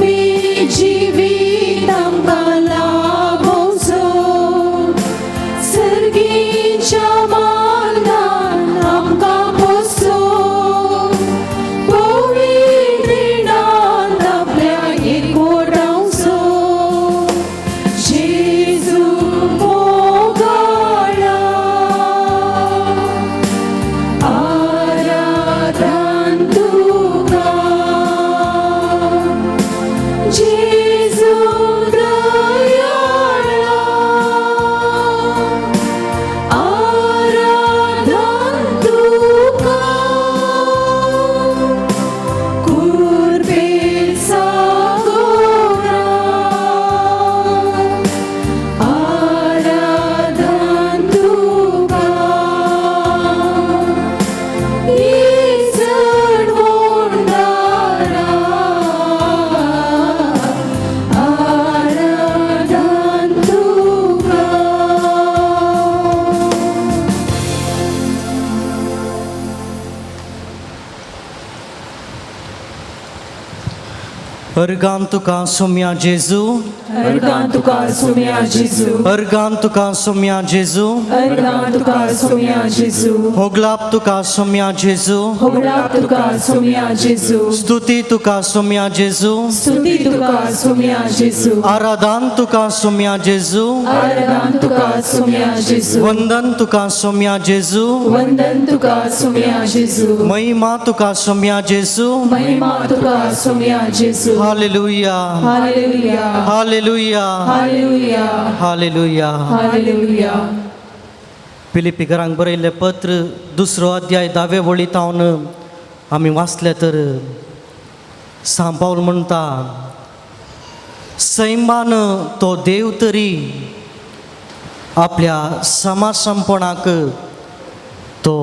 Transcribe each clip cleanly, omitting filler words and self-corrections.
मी जिवितांका लाभोचो सर्गीच्या मार्गान आमकां पोसो पवित्रिणांत आपल्या एकवटांचो जेजू मोगाळा आराधन तुका जेजू दयाळा आराधन तुका कुर्बेर सागोरा आराधन तुका इसण मोडणारा आराधन तुका अर्गान तुका सोम्या जेजू अर्गान तुका सोम्या जेजू अर्गान तुका सोम्या जेजू अर्गान तुका सोम्या जेजू होगलाप तुका सोम्या जेजू होगलाप तुका सोम्या जेजू स्तुती तुका सोम्या जेजू स्तुती तुका सोम्या जेजू आराधन तुका सोम्या जेजू आराधन तुका सोम्या जेजू वंदन तुका सोम्या जेजू वंदन तुका सोम्या जेजू महिमा तुका सोम्या जेजू महिमा तुका सोम्या जेजू hallelujah hallelujah hallelujah hallelujah hallelujah hallelujah फिलिपिकरांक बरयल्लें पत्र दुसरो अध्याय 10वे वळींतावन आमी वाचले तर सांत पाऊल म्हणटा सैमान तो देव तरी आपल्या समासमपणाक तो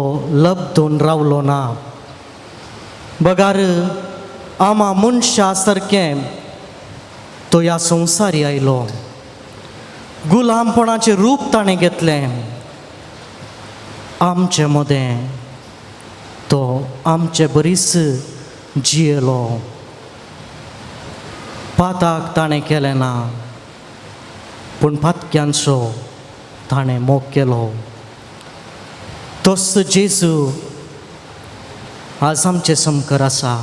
लब्धून रावलो ना बगार आमा मनशा सारकें तो ह्या संवसारी आयलो गुलामपणाचें रूप ताणें घेतलें आमचे मदें तो आमचे बरीच जियेलो पाताक ताणें केलें ना पूण पातक्यांचो ताणें मोग केलो तोच जेजू आज आमचे समकर आसा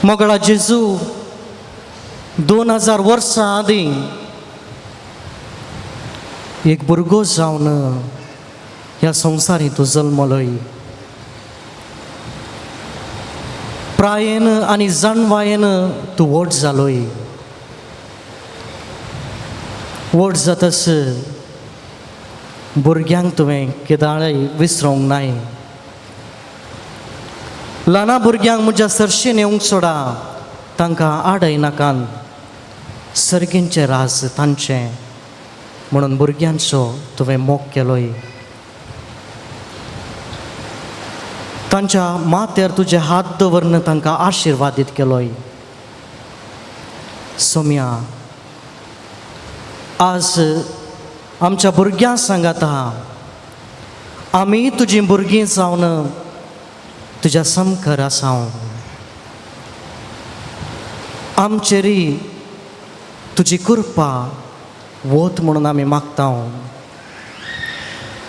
मोगळा जेजू 2000 वर्सां आदीं एक भुरगो जावन ह्या संवसारीत तूं जल्मलोय प्रायेन आनी जाणवायेन तूं व्हड जालोय व्हड जातस भुरग्यांक तुवें केदाळय विसरूंक नाय ल्हाना भुरग्यांक म्हज्या सरशेन येवंक सोडा तांकां आडय नाकान सर्गींचें राज तांचें म्हणून भुरग्यांचो तुवें मोग केलोय तांच्या माथ्यार तुजे हात दवरून तांकां आशिर्वादीत केलोय सोम्या आज आमच्या भुरग्यां सांगाता आमी तुजीं भुरगीं जावन तुज्या समकर आसांव आमचेरी तुजी कृपा वोत म्हणून आमी मागता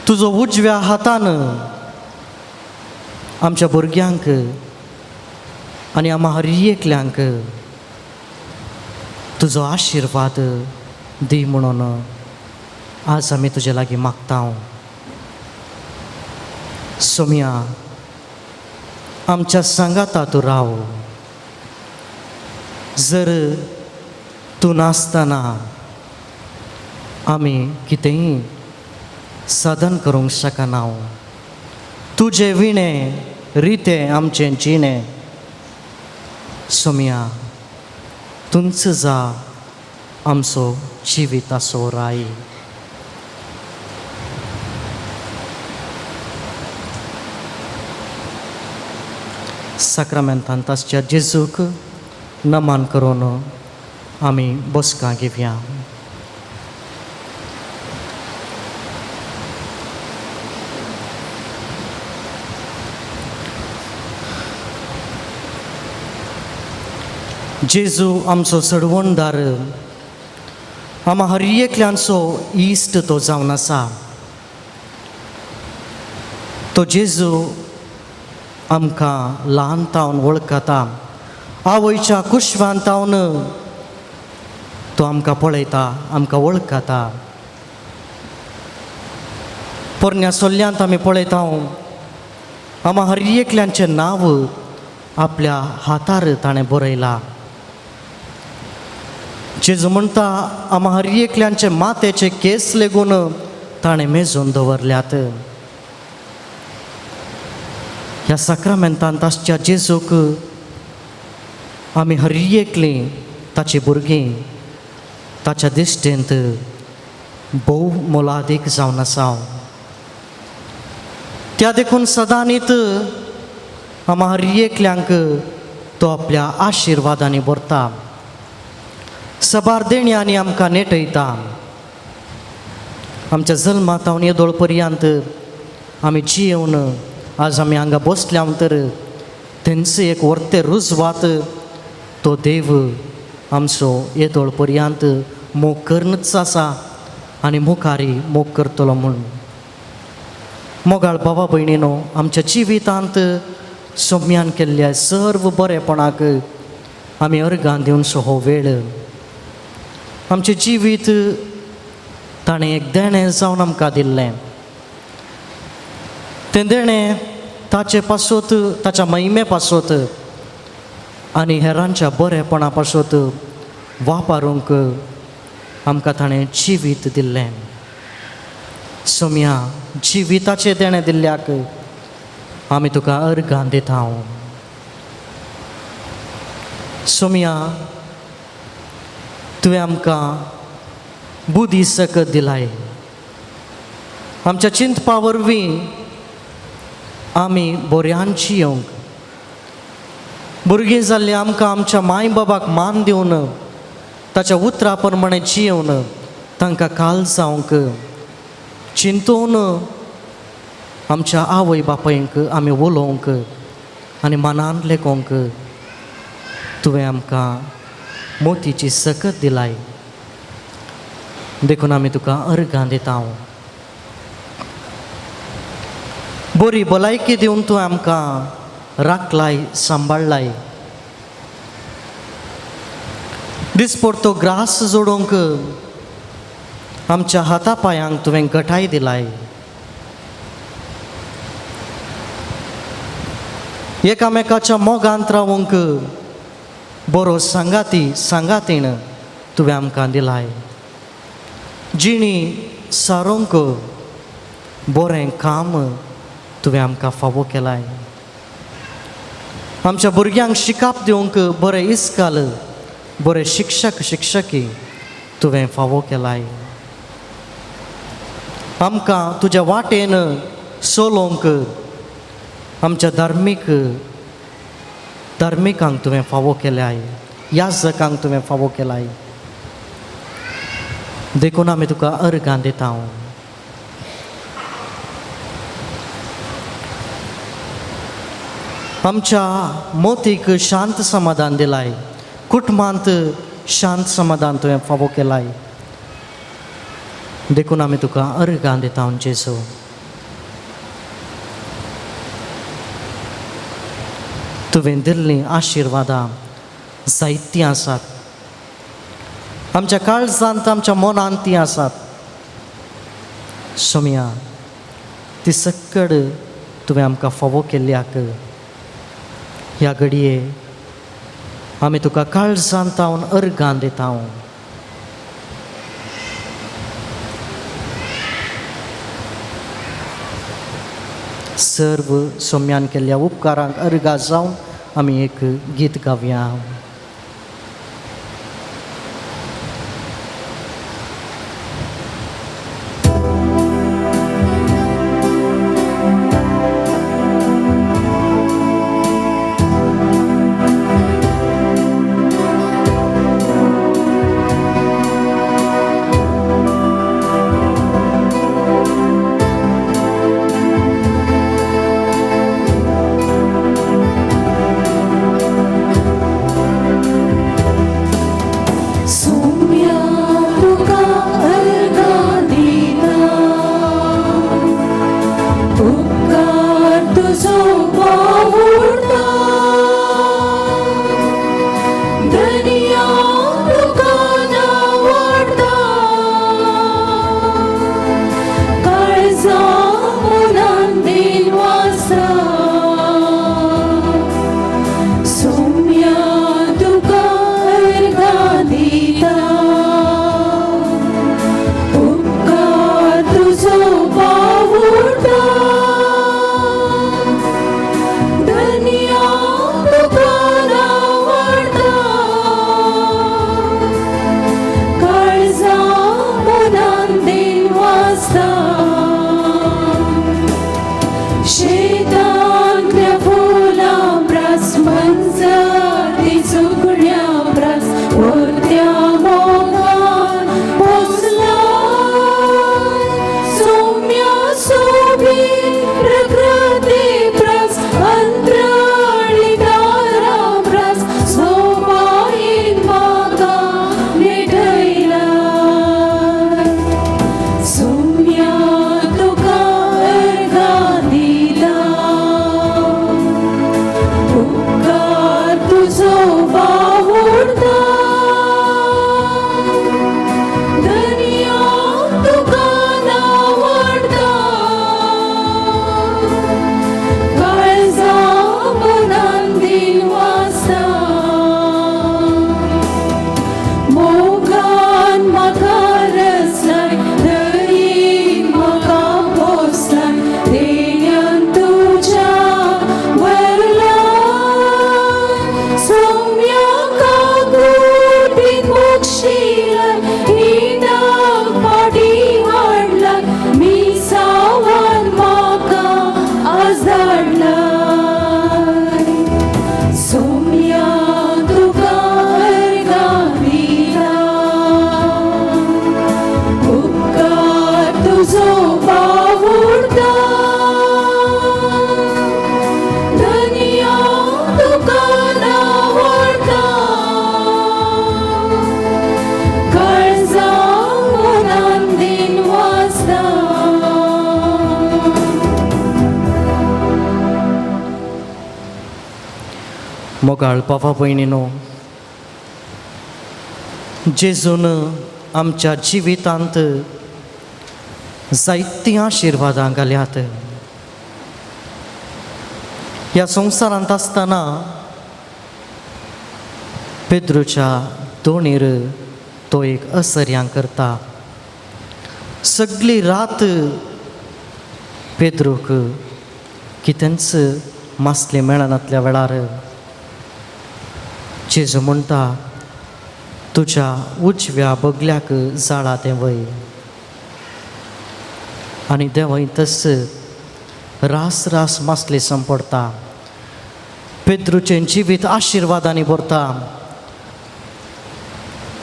तुजो उजव्या हातान आमच्या भुरग्यांक आनी आम्हा हर एकल्यांक तुजो आशिर्वाद दी म्हणून आज आमी तुजे लागीं मागता सोम्या आमच्या सांगाता तूं राव जर तूं नासतना आमी कितेंय साधन करूंक शकना तुजें विणें रितें आमचें जिणें सोम्या तुंच जा आमचो जिविताचो राय साक्रामेंतांताच्या जेजूक नमन करून आमी बसका घेवया जेजू आमचो सडवणदार, आम्हा हर एकल्यांचो इश्ट तो जावन आसा. तो जेजू आमकां ल्हानतावन वळखता. आवयच्या कुशवांतावन तो आमकां पळयता, आमकां वळखता. पोरण्या सोल्ल्यांत आमी पळयता आम्हा हर एकल्यांचें नांव आपल्या हातार ताणें बरयलां. जेजू म्हणटा आम्हा हर एकल्यांचे माथेचे केस लेगून ताणें मेजून दवरल्यात. ह्या साक्रामेंतांत आसच्या जेजूक आमी हर एकलीं ताची भुरगीं ताच्या दिश्टेंत भोव मोलादीक जावन आसा. त्या देखून सदांनीच आम्हा हर एकल्यांक तो आपल्या आशिर्वादांनी भरता. सबार देण्यांनी आमकां नेटयता. आमच्या जल्मांतावन येदोळ पर्यंत आमी जियेवन आज आमी हांगा बसल्या तर थंयच एक व्हरते रुजवात तो देव आमचो येदोळ पर्यंत मोग करनच आसा आनी मुखारी मोग करतलो म्हूण. मोगाळ भावा भयणीनो, आमच्या जिवितांत सोम्यान केल्ल्या सर्व बरेपणाक आमी अर्गां दिवनसो हो वेळ. आमचें जिवीत ताणें एक देणें जावन आमकां दिल्लें. तें देणें ताचे पासत, ताच्या महिमे पासत आनी हेरांच्या बरेपणा पासत वापरूंक आमकां ताणें जिवीत दिल्लें. सोम्या, जिविताचें देणें दिल्ल्याक आमी तुका अर्गां दिता. सोम्या, तुवें आमकां बुद्धी सकत दिलाय. आमच्या चिंतपा वरवीं आमी बऱ्यान जियोंक, भुरगीं जाल्लीं आमकां आमच्या माय बाबाक मान दिवन ताच्या उतरा प्रमाणे जियोवन तांकां काल जावंक, चिंतून आमच्या आवय बापायंक आमी उलोवंक आनी मनान लेखोवंक तुवें आमकां मोतीची सकत दिलाय. देखून आमी तुका अर्गां दिता. बरी भलायकी दिवन तूं आमकां राखलाय, सांबाळलाय. दिसपडतो ग्रास जोडूंक आमच्या हाता पांयांक तुवें घटाय दिलाय. एकामेकाच्या मोगांत रावूंक बरो सांगातीण तुवें आमकां दिलाय. जिणी सारूंक बरें काम तुवें आमकां फावो केलाय. आमच्या भुरग्यांक शिकाप दिवंक बरें इस्काल, बरे शिक्षकी तुवें फावो केलाय. आमकां तुज्या वाटेन चलोवंक आमच्या धार्मिकांक तुवें फावो केल्याय, याजकांक तुवें फावो केलाय. देखून आमी तुका अर्गां दिता. आमच्या मोतीक शांत समाधान दिलाय. कुटुंबांत शांत समाधान तुवें फावो केलाय. देखून आमी तुका अर्गां दिता जेजू. तुवें दिल्लीं आशिर्वादां जायतीं आसात. आमच्या काळजांत, आमच्या मनांत तीं आसात. सोम्या, ती सक्कड तुवें आमकां फावो केल्ल्याक ह्या घडये आमी तुका काळजांतावन अर्गां दिता. सर्व सोम्यान केल्ल्या उपकारांक अर्गां जावन आमी एक गीत गावया. मोगाळ बाबा भयणीनो, जेजून आमच्या जिवितांत जायतीं आशिर्वादां घाल्यात. ह्या संवसारांत आसतना पेद्रूच्या दोणीर तो एक असर्यां करता. सगळी रात पेद्रूक कितेंच मासलें मेळनातल्या वेळार जेजू म्हणटा, तुज्या उजव्या बगल्याक जाळा तें वय. आनी देवय तस रास रास मासले संपडटा. पेद्रूचें जिवीत आशिर्वादांनी भरता.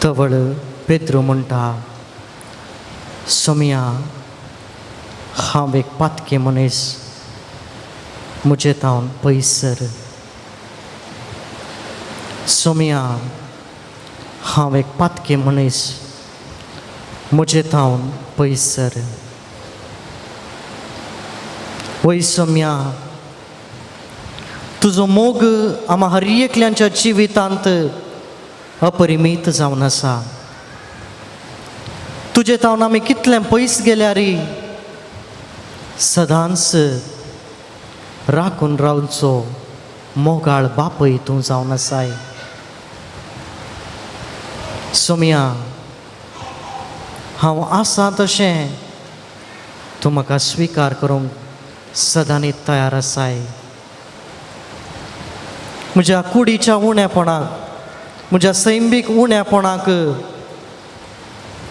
तवळ पेद्रू म्हणटा, सोम्या, हांव एक पातके मनीस, म्हजे तावन पयस सर. सोम्या, हांव एक पातके मनीस, म्हजे तावन पयस सर. वय सोम्या, तुजो मोग आम्हा हर एकल्यांच्या जिवितांत अपरिमीत जावन आसा. तुजे तावन आमी कितलें पयस गेल्यारी सदांच राखून रावचो मोगाळ बापय तूं जावन आसाय. सोम्या, हांव आसा तशें तूं म्हाका स्विकार करूंक सदांच तयार आसाय. म्हज्या कुडीच्या उण्यापणाक, म्हज्या सैमीक उण्यापणाक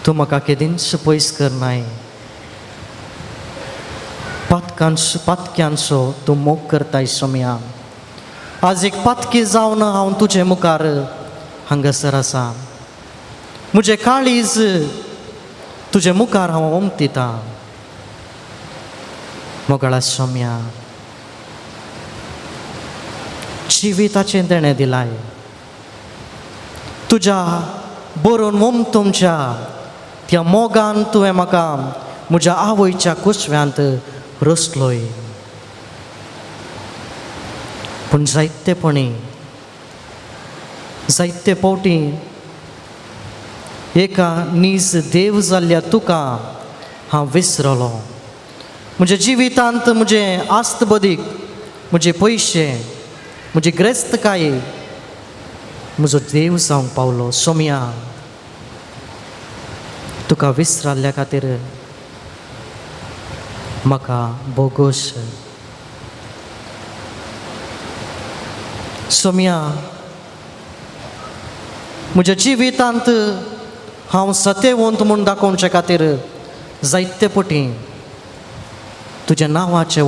तूं म्हाका केदींच पयस करनाय. पातक्यांचो तूं मोग करताय सोम्या. आज एक पातकी जावन हांव तुजे मुखार हांगासर आसा. म्हजें काळीज तुजे मुखार हांव उमटितां. मोगाळा सोम्या, जिविताचें देणें दिलाय. तुज्या बरोवन उमटुमच्या त्या मोगान तुवें म्हाका म्हज्या आवयच्या कुशव्यांत रचलोय. पूण जायतेपणी जायते फावटी एका नीज देव जाल्ल्या तुका हांव विसरलो. म्हज्या जिवितांत म्हजें आस्त बदीक, म्हजे पयशे, म्हजी ग्रेस्तकाय म्हजो देव जावंक पावलो. सोम्या, तुका विसराल्ल्या खातीर म्हाका बोगोश. सोम्या, म्हज्या जिवितांत हांव सत्यवंत म्हूण दाखोवचे खातीर जायते पटी तुज्या नांवाचें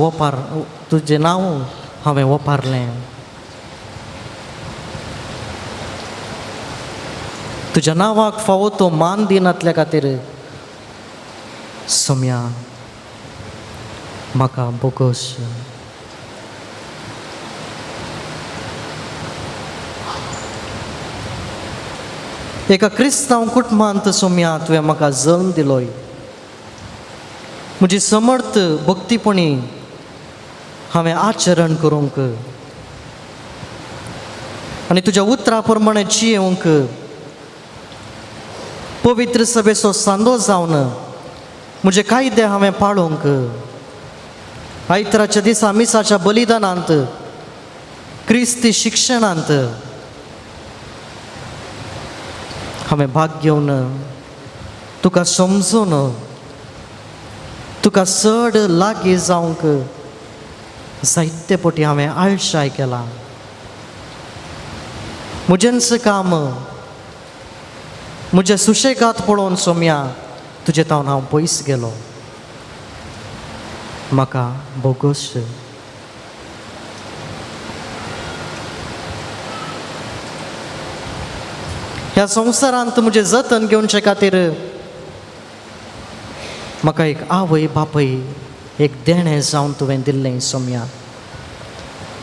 तुजें नांव हांवें वपारलें. तुज्या नांवाक फावो तो मान दिनातल्या खातीर सोम्या, म्हाका बोगोश. एका क्रिस्तांव कुटुंबांत सोम्या तुवें म्हाका जल्म दिलोय. म्हजी समर्थ भक्तीपणी हांवें आचरण करूंक आनी तुज्या उतरा प्रमाणे जियेवंक, पवित्र सभेचो सांदो जावन म्हजे कायदे हांवें पाळूंक, आयतराच्या दिसा मिसाच्या बलिदानांत, क्रिस्ती शिक्षणांत हांवें भाग घेवन तुका समजून तुका चड लागीं जावंक जायते पटी हांवें आळसाय केला. म्हजेंच काम, म्हजे सुशेगाद पळोवन सोम्या तुजे तावन हांव पयस गेलो. म्हाका बोगोश. ह्या संवसारांत म्हजें जतन घेवचे खातीर म्हाका एक आवय बापय, एक देणें जावन तुवें दिल्लें सोम्या.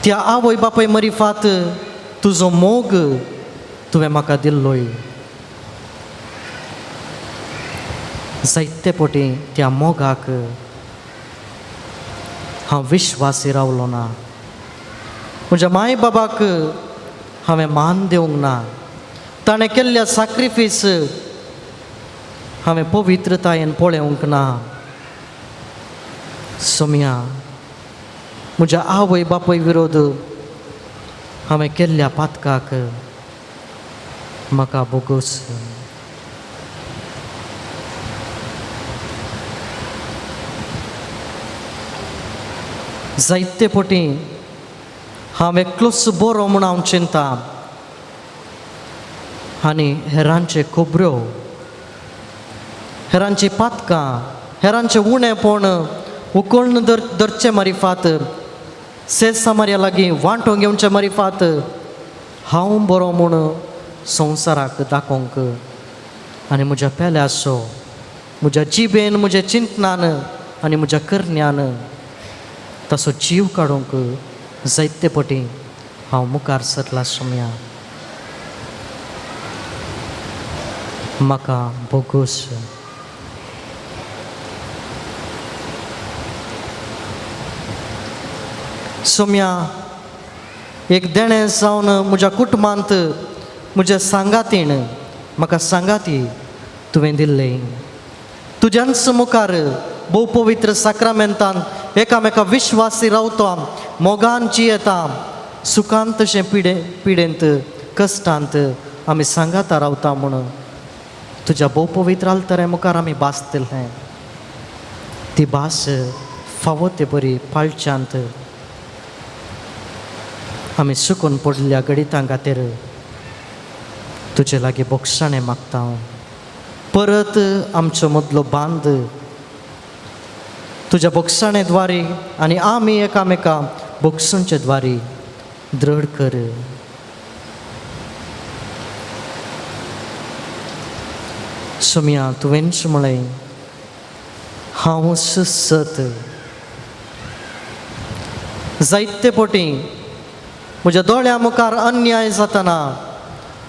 त्या आवय बापय मरिफात तुजो मोग तुवें म्हाका दिल्लोय. जायते पटी त्या मोगाक हांव विश्वासी रावलो ना. म्हज्या माय बाबाक हांवें मान दिवंक ना. ताणें केल्ल्या सॅक्रिफीस हांवें पवित्रतायेन पळोवंक ना. सोम्या, म्हज्या आवय बापूय विरोध हांवें केल्ल्या पातकाक म्हाका बोगूस. जायते फावटी हांव एकलोच बरो म्हूण हांव चिंतां आनी हेरांचे खबऱ्यो, हेरांची पातकां, हेरांचें उणेंपण उखलून धरचे मारिफात, सेसा मारया लागीं वांटो घेवचे मारिफात हांव बरो म्हूण संवसाराक दाखोवंक आनी म्हज्या पेल्यासो, म्हज्या जिबेन, म्हज्या चिंतनान आनी म्हज्या करण्यान तसो जीव काडूंक जायते फावटी हांव मुखार सरला. सोम्या, म्हाका बोगूस. सोम्या, एक देणें जावन म्हज्या कुटुंबांत म्हज्या सांगातीन म्हाका सांगाती तुवें दिल्लें. तुज्यांच मुखार भोव पवित्र साक्रामेंतान एकामेका विश्वासी रावता, मोगान जियेता, सुखांत तशें पिडेंत कश्टांत आमी सांगाता रावता म्हूण तुज्या भोव पवित्र आल्तारे मुखार आमी भास दिल्लें. ती भास फावो ते बरी पाळच्यांत आमी सुकून पडलेल्या गणितां खातीर तुजे लागीं बोगसाणें मागता. परत आमचो मदलो बांद तुज्या बोगसाणे द्वारे आनी आमी एकामेका बोगसूंचे द्वारे दृढ कर. सोम्या, तुवेंच म्हळें हांव सत. जायते फावटी म्हज्या दोळ्या मुखार अन्याय जातना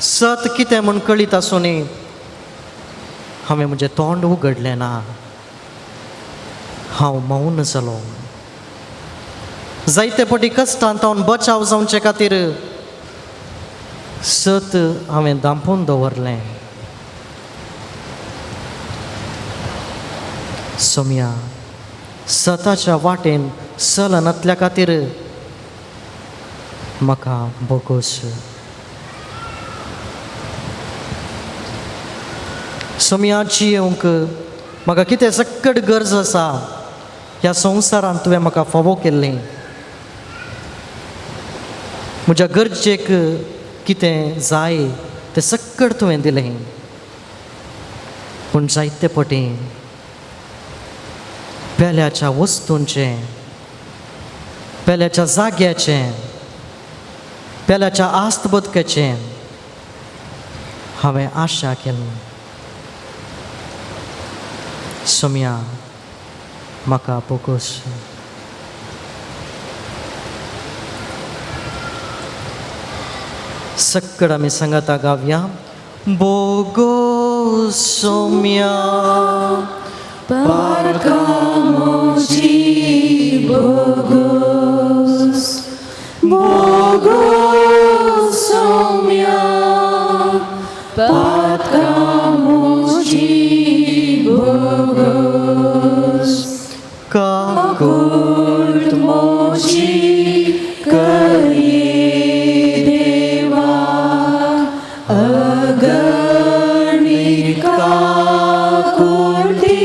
सत कितें म्हूण कळीत आसुनी हांवें म्हजें तोंड उगडलें ना. हांव मौन जालो. जायते फावटी कश्टांत हांव बचाव जावचे खातीर सत हांवें दांपून दवरलें. सोम्या, सताच्या वाटेन चलनातल्या खातीर म्हाका बोगूस. सोम्या, जियेवंक म्हाका कितें सक्कड गरज आसा ह्या संवसारांत तुवें म्हाका फावो केल्लें. म्हज्या गरजेक कितें जाय तें सक्कड तुवें दिलें. पूण जायते फावटी पेल्याच्या वस्तूंचें, पेल्याच्या जाग्याचें, पेल्याच्या आस्त बदकेचें हांवें आशा केली. सोम्या, म्हाका बोगूस. सक्कड आमी सांगाता गावया. बोगोस Saumya, Parkamoji Bogos, Bogos Somya, Parkamoji Bogos, Kakurt Moji Kariye Deva, Aganit Kakurti.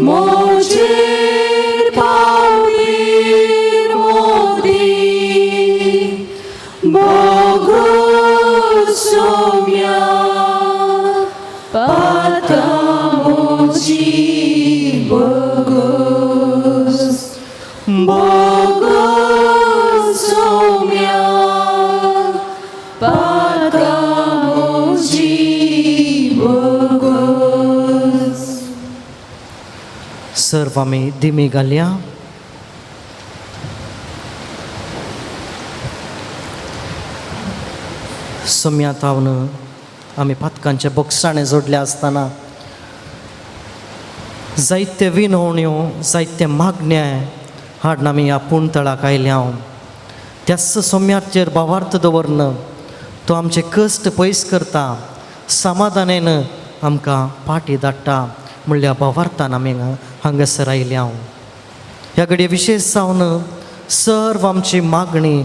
Mojer Paulir Modi Bogos Somya Parkamoji Bogos Bogos Somya Parkamoji Bogos. सर्व आमी दिमी घालया. सोम्या तावन आमी पातकांचे बोगसाणे जोडले आसतना जायते विनवण्यो जायते मागण्या हाडून आमी ह्या पुणतळाक आयल्या त्याच सोम्याचेर भावार्थ दवरन तो आमचे कश्ट पयस करता समाधानेन आमकां पाटी धाडटा म्हणल्या भावार्थान आमी हांगासर आयल्या ह्या घडये विशेश जावन सर्व आमची मागणी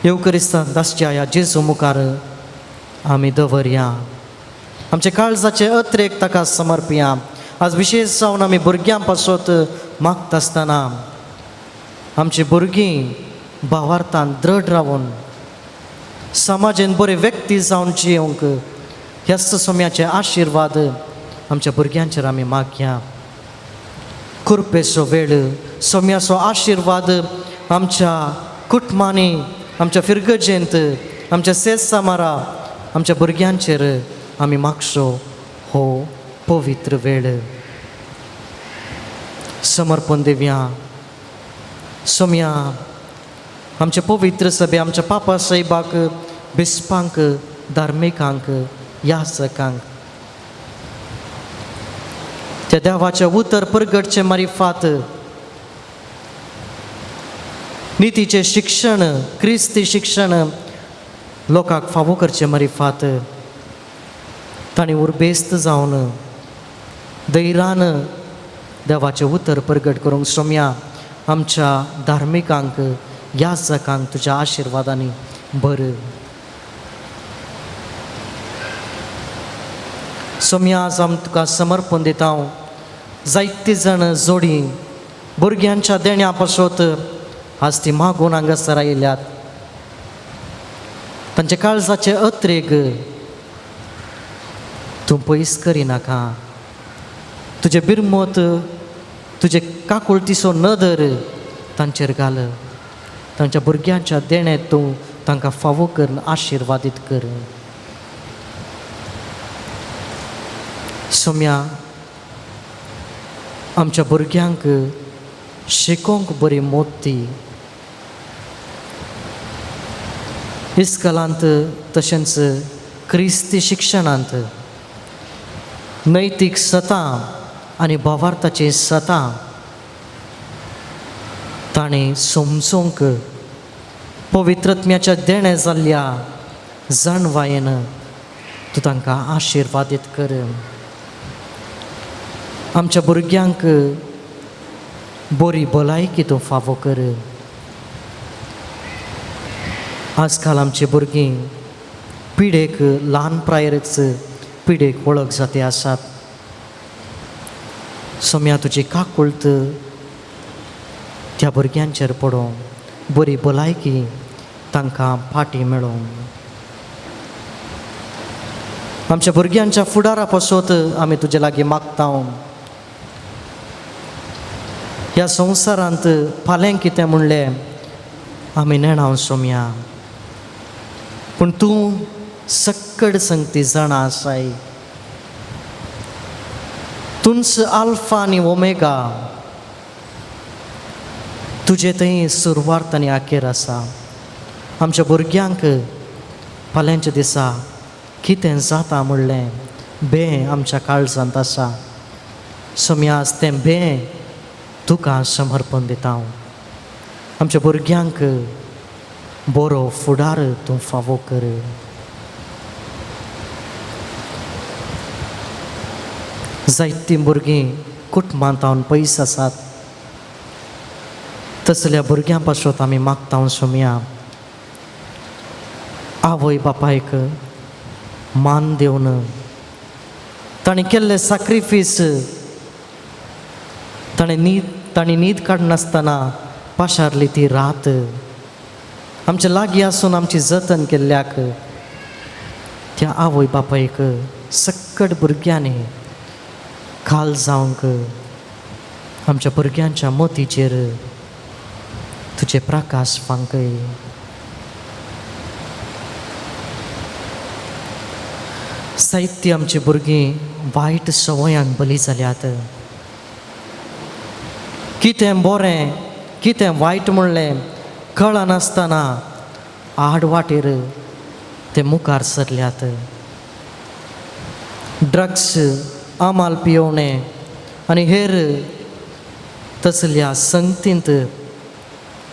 येवकरिस्तान दासच्या ह्या जेजू मुखार आमी दवरया आमचे काळजाचे अत्रेक ताका समर्पया आज विशेष जावन आमी भुरग्यां पासत मागता आसतना आमची भुरगीं भावार्थान दृढ रावून समाजान बरे व्यक्ती जावन जियोंक ह्याच सोम्याचे आशिर्वाद आमच्या भुरग्यांचेर आमी मागया कृपेचो वेळ सोम्याचो आशिर्वाद आमच्या कुटुंबांनी आमच्या फिरगजेंत आमच्या सेसामारा आमच्या भुरग्यांचेर आमी मागसो हो पवित्र वेळ समर्पण दिवया सोम्या आमचे पवित्र सभे आमच्या पापा साहेबाक बिस्पांक धार्मिकांक याचकांक त्या देवाच्या उतर परगटचे मारिफात नितीचे शिक्षण क्रिस्ती शिक्षण लोकांक फावो करचे मारिफात तांणी उर्बेस्त जावन धैर्यान देवाचे उतर परगट करूंक सोम्या आमच्या धार्मिकांक याचकांक तुज्या आशिर्वादांनी भर सोम्या आज आमी तुका समर्पण दिता जायती जण जोडी भुरग्यांच्या देण्या पासत आज ती मागून हांगासर आयल्यात तांचे काळजाचे अत्रेक तूं पयस करिनाका तुजे बिरमत तुजे काकुळतीचो नदर तांचेर घाल तांच्या भुरग्यांच्या देणे तूं तांकां फावो कर आशिर्वादीत कर सोम्या आमच्या भुरग्यांक शिकोवंक बरी मोती इस्कलांत तशेंच क्रिस्ती शिक्षणांत नैतीक सता आनी भावार्थाची सता ताणें समजूंक पवित्रत्म्याच्या देणे जाल्ल्या जाणवायेन तूं तांकां आशिर्वादीत कर आमच्या भुरग्यांक बरी भलायकी तूं फावो कर आजकाल आमची भुरगीं पिडेक ल्हान प्रायरच पिडेक वळख जाते आसात सोम्या तुजी काकुळत त्या भुरग्यांचेर पडोवन बरी भलायकी तांकां फाटी मेळोवंक आमच्या भुरग्यांच्या फुडारा पासत आमी तुजे लागीं मागता ह्या संवसारांत फाल्यां कितें म्हणलें आमी नेणाव सोम्या पूण तूं सक्कड संगती जाणा आसाय तुंच आल्फा आनी ओमेगा तुजे थंय सुरवात आनी आखेर आसा आमच्या भुरग्यांक फाल्यांच्या दिसा कितें जाता म्हणलें बें आमच्या काळजांत आसा सोम्या आज तें बें तुका समर्पण दिता आमच्या भुरग्यांक बरो फुडार तूं फावो कर जायतीं भुरगीं कुटुंबांत पयस आसात तसल्या भुरग्यां पासत आमी मागता सोम्या आवय बापायक मान दिवन ताणें केल्लें सॅक्रिफीस ताणें न्हीद काडनासतना पाशारली ती रात आमच्या लागीं आसून आमची जतन केल्ल्याक त्या आवय बापायक सक्कड भुरग्यांनी खाल जावंक आमच्या भुरग्यांच्या मोतीचेर तुजे प्रकाश फांकय साहित्य आमची भुरगीं वायट संवयांक बली जाल्यात कितें बरें कितें वायट म्हणलें कळनासतना आडवाटेर ते मुखार सरल्यात ड्रग्स अमाल पियोवणे आनी हेर तसल्या संगतींत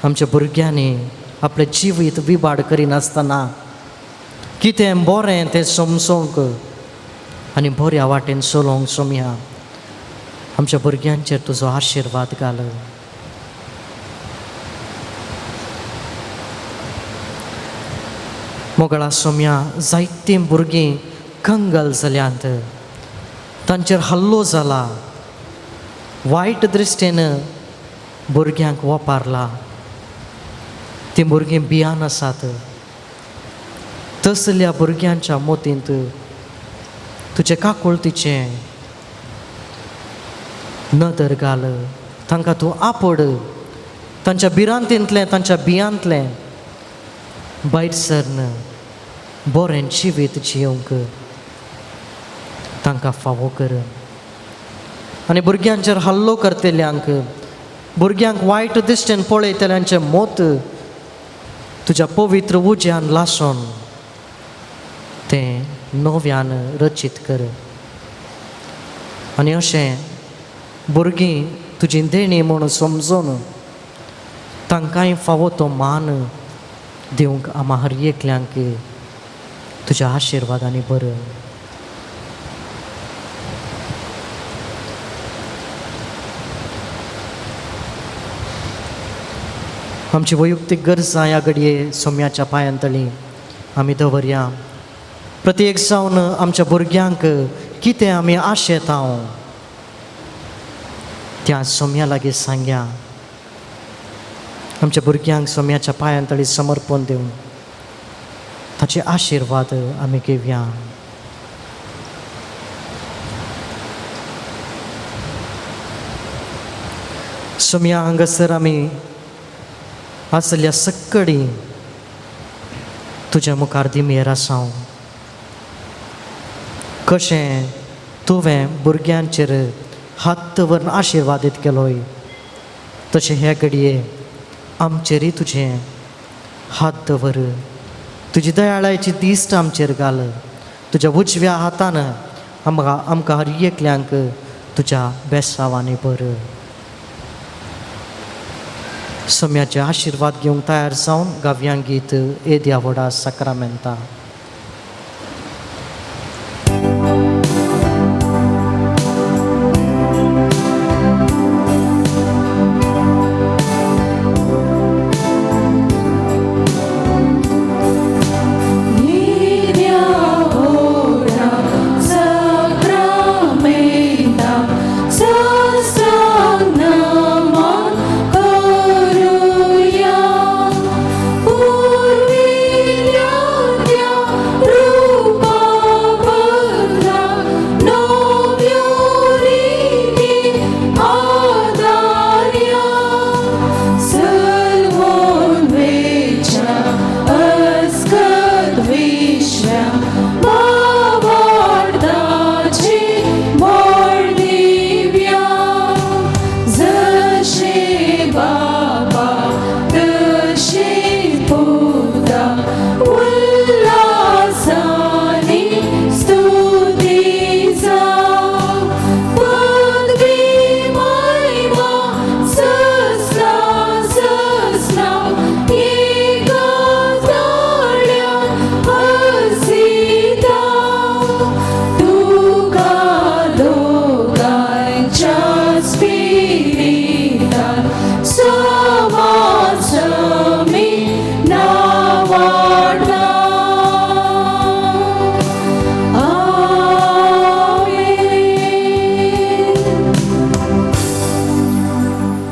आमच्या भुरग्यांनी आपले जिवीत विबाड करिनासतना कितें बरें तें समजोंक आनी बऱ्या वाटेन चलोवंक सोम्या आमच्या भुरग्यांचेर तुजो आशिर्वाद घाल. मोगळा सोम्या जायतीं भुरगीं कंगल जाल्यांत, तांचेर हल्लो जाला, वायट दृश्टेन भुरग्यांक वापरला, तीं भुरगीं भियान आसात. तसल्या भुरग्यांच्या मोतींत तुजे काकुळतीचें नदर घाल. तांकां तूं आपड, तांच्या भिरांतींतलें तांच्या भियांतलें भायर सरन बरें जिवीत जियोंक तांकां फावो कर. आनी भुरग्यांचेर हल्लो करतल्यांक, भुरग्यांक वायट दिश्टेन पळयतल्यांचें मोत तुज्या पवित्र उज्यान लासोन तें नव्यान रचीत कर. आनी अशें भुरगीं तुजी देणी म्हूण समजून तांकांय फावो तो मान दिवंक आम्हा हर एकल्यांक तुज्या आशिर्वादांनी बर. आमची वैयक्तीक गरजा ह्या घडये सोम्याच्या पांयांतळी आमी दवरया. प्रत्येक जावन आमच्या भुरग्यांक कितें आमी आशेतांव त्या सोम्या लागीं सांगया. आमच्या भुरग्यांक सोम्याच्या पांयांतळी समर्पण दिवन ताचे आशिर्वाद आमी घेवया. सोम्या हांगासर आमी आसल्या सक्कडी तुज्या मुखार दिमेर आसां. कशें तुवें भुरग्यांचेर हात दवरून आशिर्वादीत केलोय, तशें हे घडये आमचेरय तुजें हात दवर. तुजी दयाळायची दिश्ट आमचेर घाल. तुज्या उजव्या हातान आमकां हर एकल्यांक तुज्या बेसांवांनी बर. सोम्याचे आशिर्वाद घेवंक तयार जावन गावया गीत एद्या व्हडा साक्रामेंता.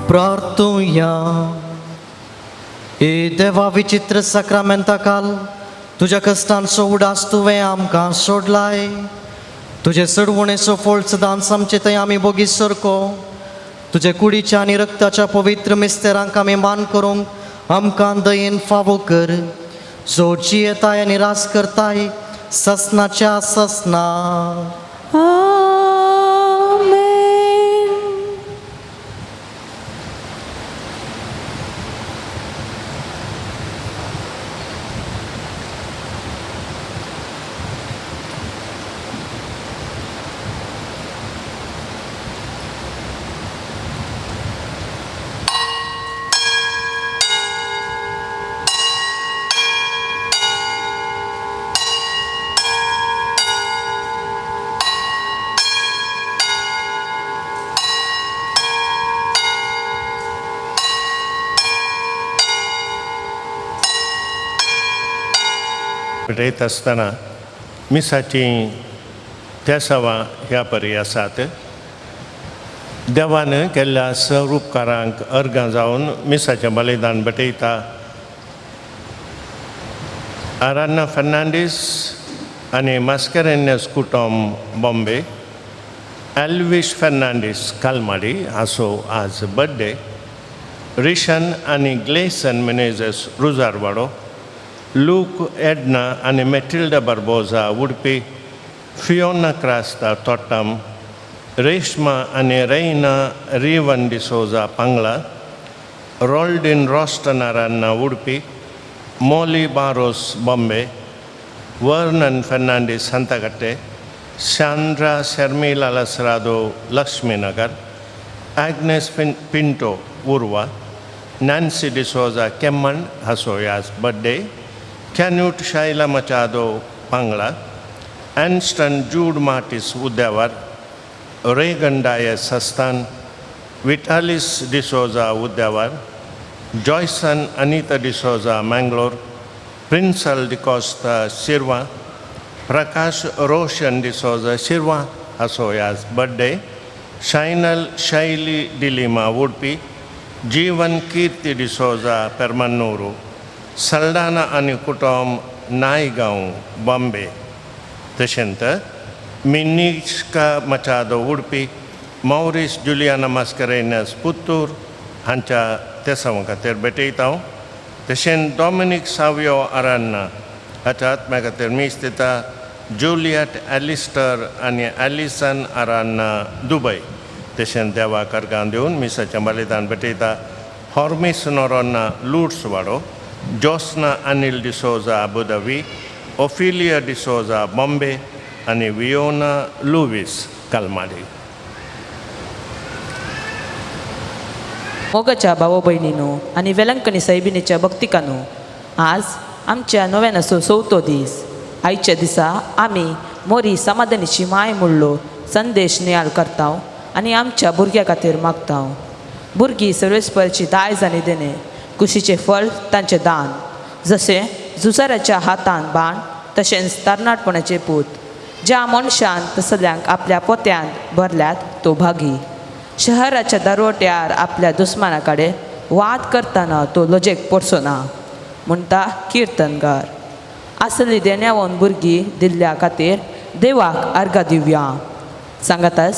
प्रार्थूया. ए देवा विचित्र साक्रामेंता काल तुज्या कश्टांचो उडास तुवें आमकां सोडलाय. तुजे सडवणेचो फळ सदांच आमचे थंय आमी बोगीस सरको. तुजे कुडीच्या आनी रक्ताच्या पवित्र मिस्तेरांक आमी मान करूंक आमकां दयेन फावो कर. जो जियेताय आनी रास करताय ससनाच्या ससना. भेटयत आसतना मिसाची तेसावां ह्या परी आसात. देवान केल्ल्या सहउपकारांक अर्गां जावन मिसाचें बलिदान भेटयता. आरान्ना फर्नांडीस आनी मास्कारेन्हस कुटुंब बॉम्बे, एल्विश फर्नांडीस कालमाडी हाचो आज बर्थडे. रिशन आनी ग्लेसन मेनेझस रुजारवाडो, लूक एडना आनी मेटिल्डा बार्बोजा उडपी, फियोना क्रास्ता तोट्टम, रेश्मा आनी रेइना रिवन डिसोजा पांगला, रोल्डिन रोस्टन आरान्ना उडपी, मोली बारोस बॉम्बे, वर्नन फर्नांडीस संतागट्टे, शांड्रा शर्मिला लसरादो लक्ष्मीनगर, एग्नेस पिंटो उर्वा, नॅन्सी डिसोजा केम्मन हाचो आज बर्थडे. कॅन्यूट शाइला मचादो पांगला, एन्स्टन जूड मार्टिस उद्यावर, रेगन डायस सस्तान, विटालिस डिसोजा उद्यावर, जॉयसन अनिता डिसोजा मैंगलोर, प्रिंसल डिकोस्ता शिरवा, प्रकाश रोशन डिसोजा शिरवा हाचो आज बर्थडे. शाइनल शैली डिलिमा उडपी, जीवन कीर्ती डिसोजा पेरमन्नूरू, सल्डाना आनी कुटुंब नायगांव बॉम्बे. तशेंच मिनिश्का मचादो उडपी, मौरीस जुलियाना मास्कारेन्हस पुत्तूर हांच्या तेसावां खातीर भेटयता. तशेंच डॉमिनीक सावियो आरान्ना हाच्या आत्म्या खातीर मीस दिता. जुलियट एलिस्टर आनी एलिसन आरान्ना दुबय. तशेंच देवाक अर्गां दिवन मिसाचें बलिदान भेटयता. हॉर्मिस नोरोन्ना लूड्स वाडो, जोस्ना अनिल डिसोजा अबुधाबी, ओफिलिया डिसोजा बॉम्बे आनी वियोना लुवीस कालमाडी. मोगाच्या भावो भयणीनो आनी वेलंकणी सायबिणीच्या भक्तिकांनो, आज आमच्या नव्यानाचो 4थो दीस. आयच्या दिसा आमी मोरी समाधानीची माय म्हणलो संदेश नियाळ करता आनी आमच्या भुरग्यां खातीर मागता. भुरगीं सर्वेस्परची दायज आनी देणे, कुशीचें फळ तांचें दान. जशें जुजाराच्या हातान बाण तशेंच तरणाटपणाचें पूत. ज्या मनशान तसल्यांक आपल्या पोत्यांत भरल्यात तो भागी. शहराच्या दरवट्यार आपल्या दुस्माना कडेन वाद करतना तो लजेक पडचो ना म्हणटा किर्तनकार. असली देण्यावोन भुरगीं दिल्ल्या खातीर देवाक अर्घां दिवया. सांगातच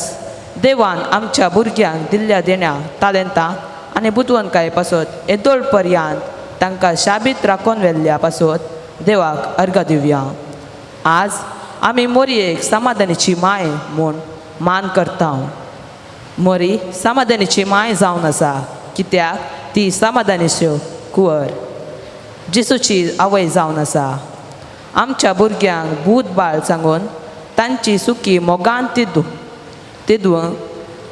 देवान आमच्या भुरग्यांक दिल्ल्या देण्या तालेंतां आनी बुदवंतकाये पासत येदोळ पर्यंत तांकां शाबीत राखून व्हेल्ल्या पासत देवाक अर्घां दिवया. आज आमी मोरयेक समाधानीची माय म्हूण मान करता. मोरी समाधानीची माय जावन आसा कित्याक ती समाधानीच्यो कुंवर जेसूची आवय जावन आसा. आमच्या भुरग्यांक भूत बाळ सांगून तांची सुखी मोगान तिदूंक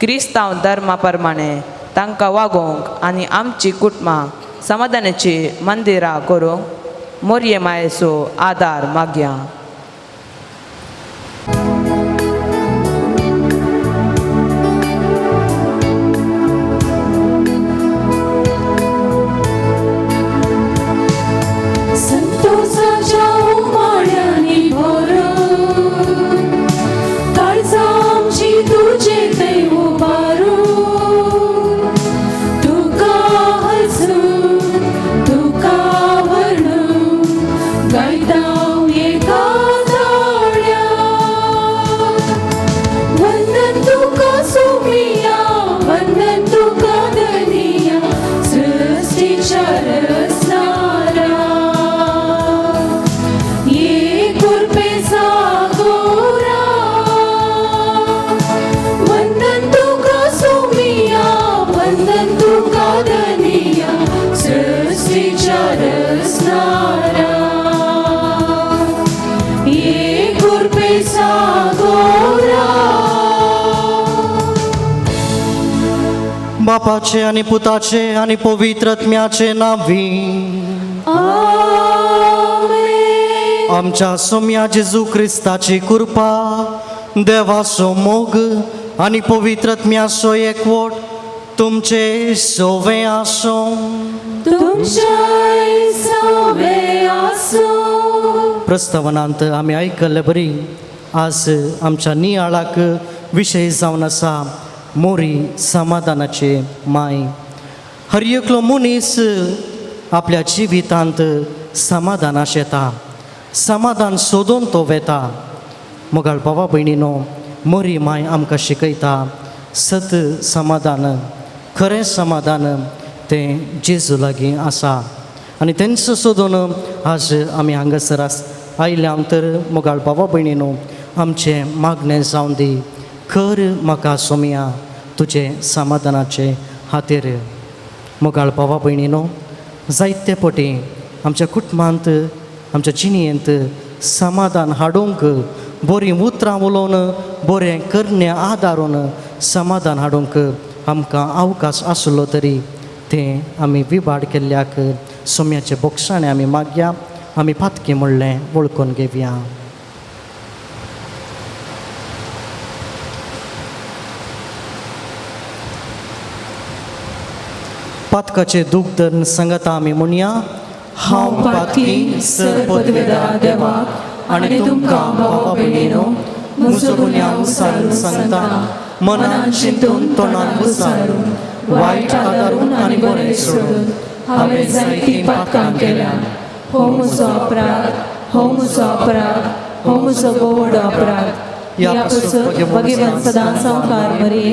क्रिस्तांव धर्मा प्रमाणें तांकां वागोवंक आनी आमची कुटुंबां समाधानाची मंदिरां करूंक मोरये मायेचो आदार मागया. संतोषाच्या उमाळ्यांनी भरून काळजा आमची तुझे देव उबारून. तुका हसून तुका म्हणून गायतां एका जाळ्यात. वंदन तुका सोमिया, वंदन तुका धनिया, सृष्टीच्या रचणारा. ये कृपेचा गोरा, वंदन तुका सोमिया, वंदन तुका धनिया, सृष्टीच्या रचणारा. ये कृपेचा गोरा. बापाचे आणि पुताचे आणि पवित्रत्म्याचे नावी. आमेन. आमच्या सोम्या जेजू क्रिस्ताची कृपा, देवाचो मोग आणि पवित्रत्म्याचो एकवट तुमचे सोवे आसूं. तुमचे सवे आसूं. प्रस्तावनांत आमी आयकल्ले बरी आज आमच्या नियाळाक विशय जावन आसा मोरी समाधानाचे माय. हर एकलो मनीस आपल्या जिवितांत समाधानाश येता, समाधान सोदून तो वेता. मोगाळ भावा भयणीनो, मोरी माय आमकां शिकयता सत समाधान, खरें समाधान तें जेजू लागीं आसा. आनी तेंच सोदून आज आमी हांगासर आयल्या तर मोगाळ भावा भयणीनो, आमचें मागणें जावन दी, खर म्हाका सोमिया तुजे समाधानाचे खातीर. मोगाळ भावा भयणीनो, जायते फावटी आमच्या कुटुंबांत आमच्या जिणेंत समाधान हाडूंक बरीं उतरां उलोवन बरें करण्या आदारून समाधान हाडूंक आमकां अवकाश आसलो तरी तें आमी विभाड केल्ल्याक सोम्याचे बोक्षाणें आमी मागया. आमी पातकी म्हणलें वळखून घेवया. पातकाचे दूख धरून सांगता आमी म्हणया. हांव पातकी सर पदवेदारा देवाक आनी तुमकां भावा भयणीनो म्हजो गुन्यांव विसारून सांगता, मनान चिंतून तोंडान विसारून वायट आदारून आनी बरें सोडून हांवें जायतीं पातकां केल्यां. हो म्हजो अपराध, हो म्हजो अपराध, हो म्हजो व्हड अपराध. ह्या पासून भगवंत सदां संवकार मरये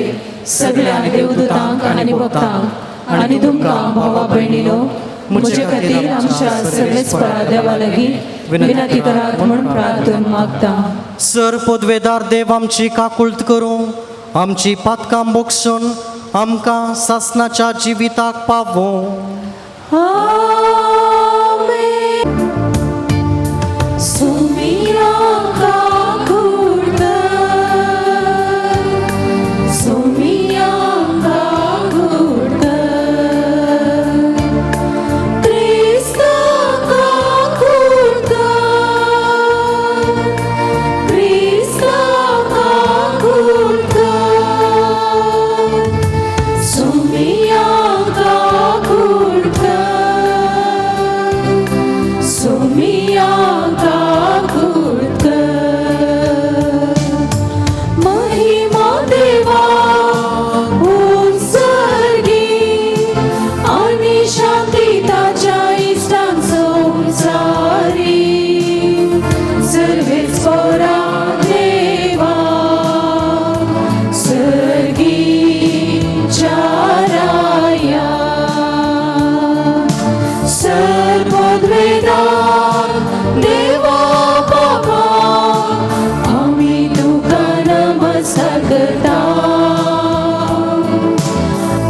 सगळ्या देवदूतांक आनी भक्तांक आनी तुमकां भावा भयणीनो म्हजे खातीर आमच्या सर्वेस्परा देवा लागीं विनंती करात म्हूण प्रार्थून मागता. सर पदवेदार देव आमची काकुळट करूं, आमची पातकां बोगसून आमकां सासणाच्या जिविताक पावो. सोमिया काकुळट, सोमिया काकुळट, क्रिस्ता काकुळट, क्रिस्ता काकुळट, सोमिया काकुळट, सोमिया काकुळट. महिमा देवा उत्सर्गी आनी शांती ताच्या इश्टांचो उजारी. सर्वेस्परा देवा सर्गीच्या राया, सर पदवेदार देवा बाबा आमी तुका नमस्कार करता.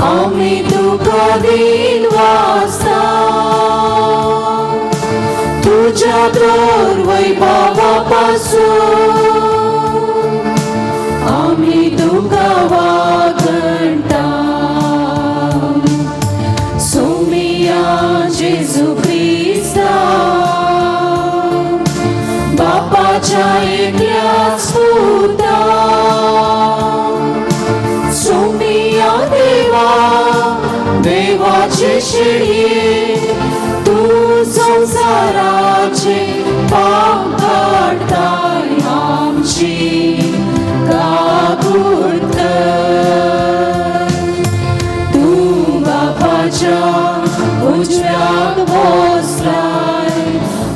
आमी तुका दिन वाजता, तुज्या दोर वैभवा पासून आमी तुका वागणटा. सोमिया जेजू क्रिस्ता बापाच्या एकल्याच पुता. सोमिया देवा देवाचे शेळये तूं संवसाराचे पाप काडताय. आमची काकुळट तूं बापाच्या उजव्याक बसलाय.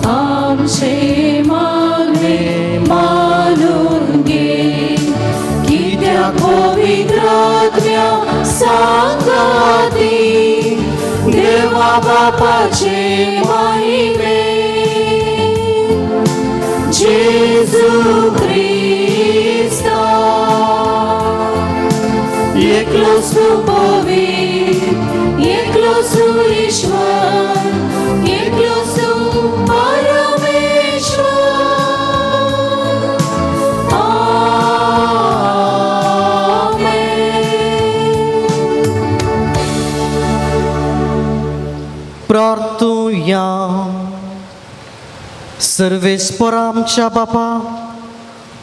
आमचे मागणे मानून घे, कित्याक पवित्रात्म्या सांगाती देवा बापाचे महिमे. जेजू क्रिस्ता एकलोच तूं पवित्र, एकलोच तूं ईश्वर, एकलोच तूं परमेश्वर. आमेन. प्रार्थुया. सर्वेस्परा आमच्या बापा,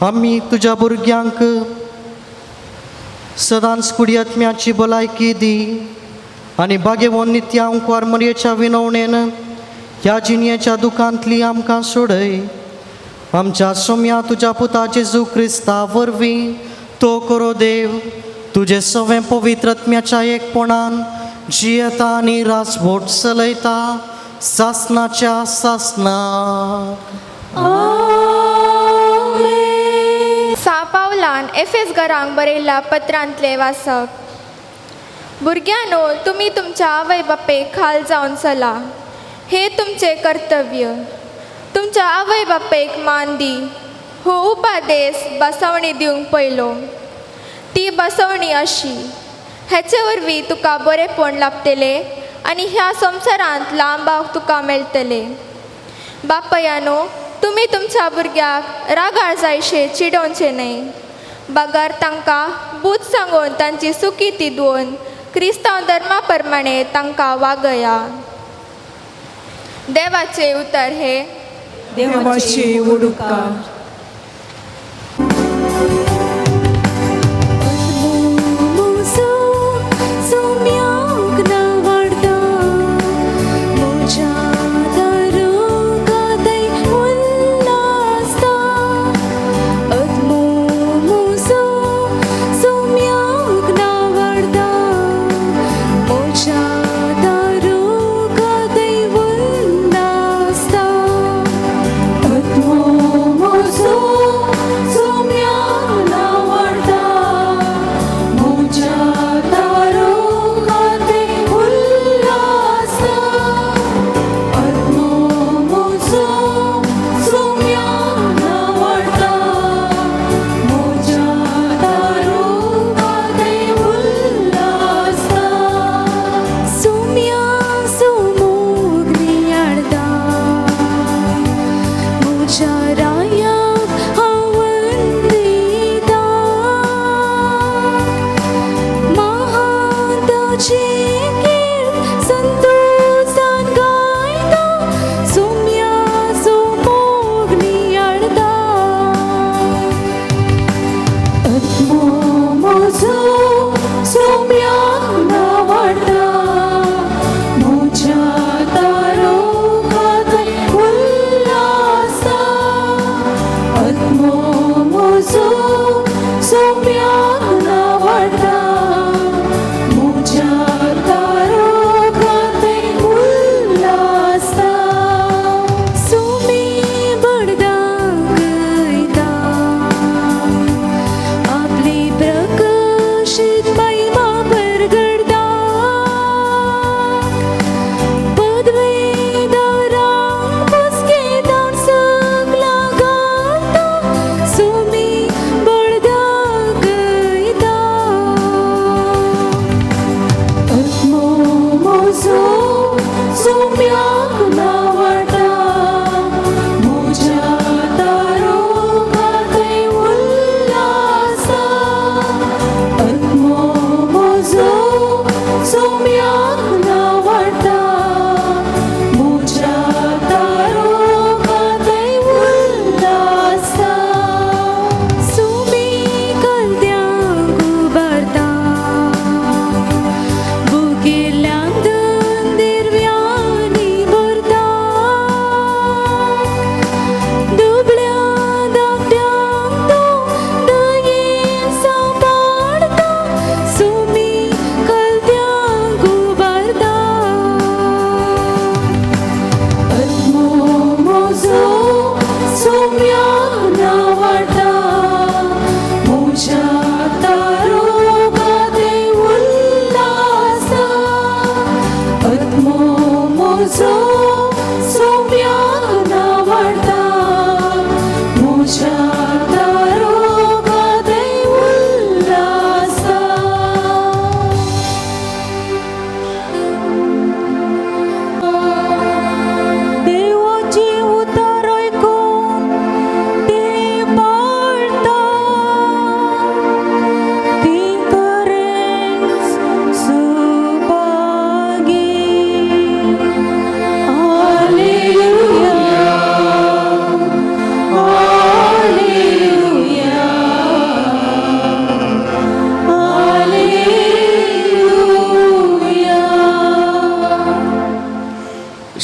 आमी तुज्या भुरग्यांक सदांच कुडियात्म्याची भलायकी दी आनी बागेवोन नित्यांकुवार मरयेच्या विनवणेन ह्या जिणयेच्या दुखांतली आमकां सोडय. आमच्या सोम्या तुझ्या पुता जेजू क्रिस्ता वरवीं तो करो देव तुझे सवे पवित्रत्म्याच्या एकपणान जियेता आनी रासभोट चलयता सासनाच्या सासना. पावलान एफेस घरांक बरयल्ल्या पत्रांतले वाचप. भुरग्यांनो, तुमी तुमच्या आवय बापेक खाल जावन चला, हे तुमचे कर्तव्य. तुमच्या आवय बापेक मान दी हो उपादेश बसवणी दिवंक पयलो. ती बसवणी अशी: हेचे वरवीं तुका बरेपण लाभतले आनी ह्या संवसारांत लांबाक तुका मेळटले. बापयानो, तुमी तुमच्या भुरग्याक रागाळ जायशे चिडोवचे न्हय. बागार तांकां बूत सांगून तांची सुकी तिदवून क्रिस्तांव धर्मा प्रमाणे तांकां वागया. देवाचे उतर हे देवाचे उडुपकार.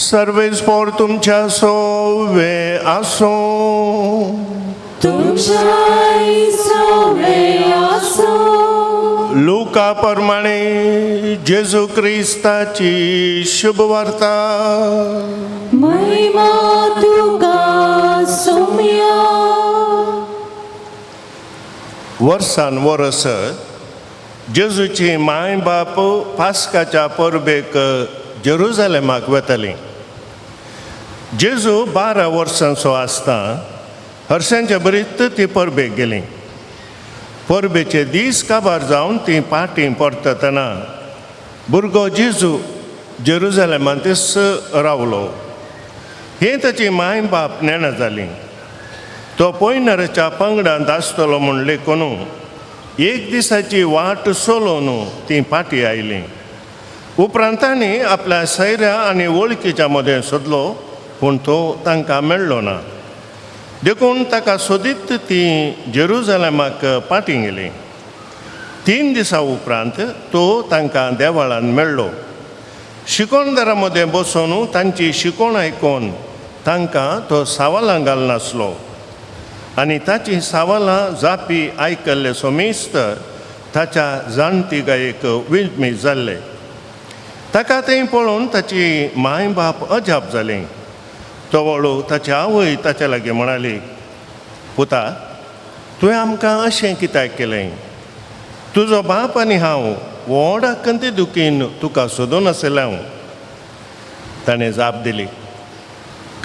सर्वेस्पोर तुमच्या सोवे आसो. तुमच्या सवे आसो लुका प्रमाणे जेजू क्रिस्ताची शुभ वार्ता. महिमा तुका सोम्या. वर्सान वर्स जेजूची माय बाप पास्काच्या परबेक जेरुझलेमाक वतली. जेजू 12 वर्सांचो आसता हरसांच्या बरीत ती परबेक गेली. परबेचे दीस काबार जावन ती पाटी परतना भुरगो जेजू जेरुझलेमांतच रावलो. हे ताची माय बाप नेणा जाली. तो पयनाराच्या पंगडांत आसतलो म्हूण लेखून एक दिसाची वाट सोलोवन ती पाटी आयली. उपरांत तांणी आपल्या सैऱ्या आनी वळखीच्या मदें सोदलो पूण तो तांकां मेळ्ळो ना. देखून ताका सोदीत ती जेरुझलेमाक पाटी गेली. 3 दिसां उपरांत तो तांकां देवाळांत मेळ्ळो. शिकोणदारा मदें बसून तांची शिकोण आयकून तांकां तो सावलां घालनासलो आनी ताची सावलां जापी आयकल्ले सोमेस्तर ताच्या जाणटी गायेक विजमीत जाल्ले. ताका तें पळोवन ताची माय बाप अजाप जाली. तो वळू ताची आवय ताच्या लागीं म्हणाली, पुता तुवें आमकां अशें कित्याक केलें? तुजो बाप आनी हांव व्हडा कंती दुखीन तुका सोदून आसलें. ताणें जाप दिली,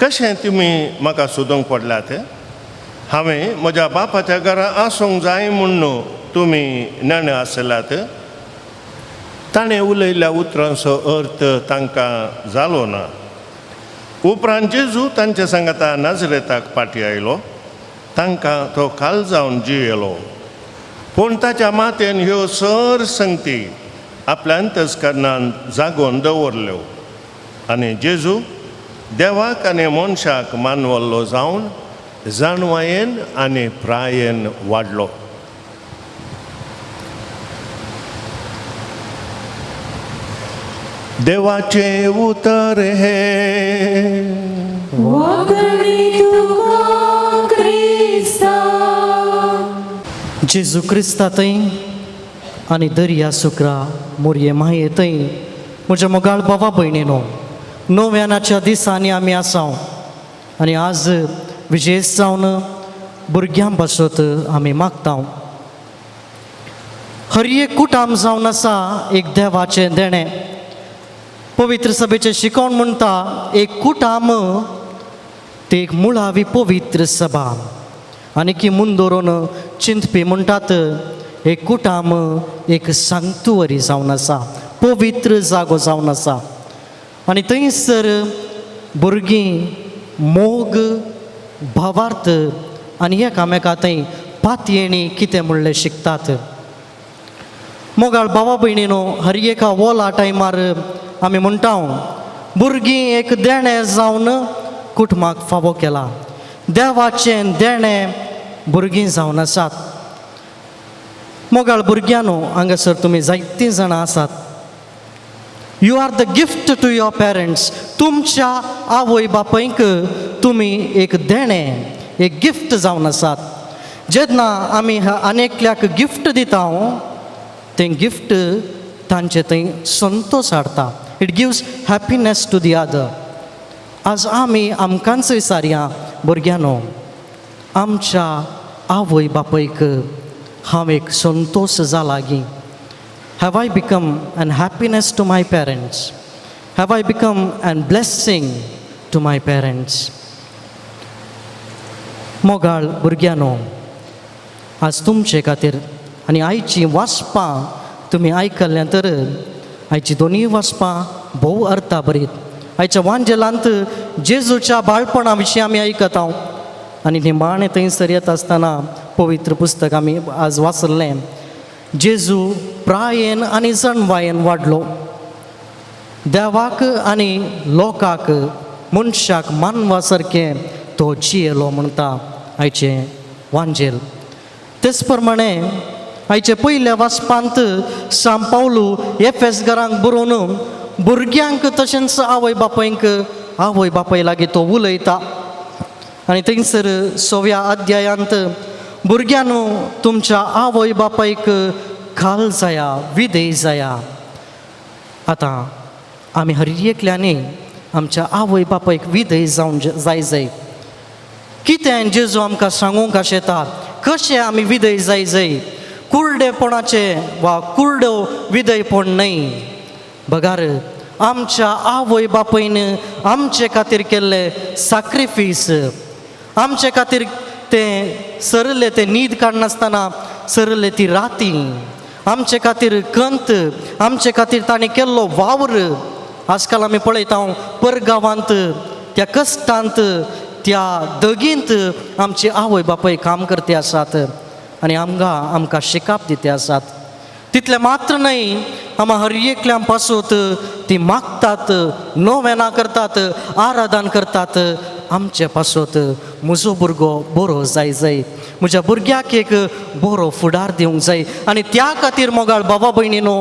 कशें तुमी म्हाका सोदूंक पडल्यात? हांवें म्हज्या बापाच्या घरा आसूंक जाय म्हूण तुमी नेणे आसल्यात. ताणें उलयल्ल्या उतरांचो अर्थ तांकां जालो ना. उपरांत जेजू तांचे सांगाता नाजरेताक पाटी आयलो. तांकां तो काळजावन जियेलो. पूण ताच्या माथेन ह्यो सर संगती आपल्या अंतस्करणांत जागोवन दवरल्यो. आनी जेजू देवाक आनी मनशाक मानवल्लो जावन जाणवायेन आनी प्रायेन वाडलो. देवाचे उतर हे वगणी तुका क्रिस्ता. जेजू क्रिस्तांतय आनी दर्या सुकरा मोरये मायेंतय म्हज्या मोगाळ बाबा भयणीनो, नव्यानाच्या दिसांनी आमी आसां आनी आज विशेश जावन भुरग्यां पासत आमी मागता. हर एक कुटाम जावन आसा एक देवाचें देणें. पवित्र सभेचें शिकोवण म्हणटा एक कुटाम ते एक मुळावी पवित्र सभा. आनी की म्हूण धरून चिंतपी म्हणटात एक कुटाम एक सांक्तुवरी जावन आसा, पवित्र जागो जावन आसा. आनी थंयसर भुरगीं मोग भावार्थ आनी एकामेका थंय पातयेणी कितें म्हणलें शिकतात. मोगाळ भावा भयणीनो, हर एका वोला टायमार आमी म्हणटा भुरगीं एक देणें जावन कुटुंबाक फावो केला. देवाचें देणें भुरगीं जावन आसात. मोगाळ भुरग्यांनो, हांगासर तुमी जायतीं जाणां आसात. You are the gift to your parents. तुमच्या आवय बापायक तुमी एक देणें, एक गिफ्ट जावन आसात. जेन्ना आमी आनेकल्याक गिफ्ट दिता तें गिफ्ट तांचे थंय संतोश हाडटा. It gives happiness to the other. आज आमी आमकांच विचारया भुरग्यांनो, आमच्या आवय बापायक हांव एक संतोश जाला गी? Have I become an happiness to my parents? Have I become an blessing to my parents? मोगाळ भुरग्यांनो, आज तुमचे खातीर आनी आयची वाचपां तुमी आयकल्ल्यां तर आयची दोनूय वाचपां भोव अर्था बरीत. आयच्या वांजेलांत जेजूच्या बाळपणा विशीं आमी आयकता आनी निमाणें थंयसर येता आसतना पवित्र पुस्तक आमी आज वाचल्लें. जेजू प्रायेन आनी जणवायेन वाडलो. देवाक आनी लोकाक मनशाक मानवा सारकें तो जियेलो म्हणटा आयचें वांजेल. तेच प्रमाणे आयचे पयल्या वाचपांत सांत पावलू एफेस घरांक बरोवन भुरग्यांक तशेंच आवय बापायक आवय बापाय लागीं तो उलयता. आनी थंयसर 6व्या अध्यायांत भुरग्यांनो तुमच्या आवय बापायक खाल जाया विधेय जाया. आतां आमी हर एकल्यानी आमच्या आवय बापायक विधेय जावन जाय. कितें जेजू आमकां सांगूंक आशेता कशें आमी विधेय जाय. कुर्डेपणाचे वा कुर्डो विधेयपण न्हय. बगार आमच्या आवय बापायन आमचे खातीर केल्ले सॅक्रिफीस, आमचे खातीर ते सरले ते न्हीद काडनासतना सरले ती राती, आमचे खातीर कंत, आमचे खातीर ताणें केल्लो वावर. आजकाल आमी पळयता परगांवांत त्या कश्टांत त्या दगींत आमची आवय बापाय काम करते आसात आनी आमकां शिकाप दिते आसात. तितलें मात्र न्हय, आमी हर एकल्यां पासून ती मागतात, नोवेनां करतात, आराधन करतात. आमचे पासून म्हजो भुरगो बरो जाय, म्हज्या भुरग्याक एक बरो फुडार दिवंक जाय. आनी त्या खातीर मोगाळ बाबा भयणीनो,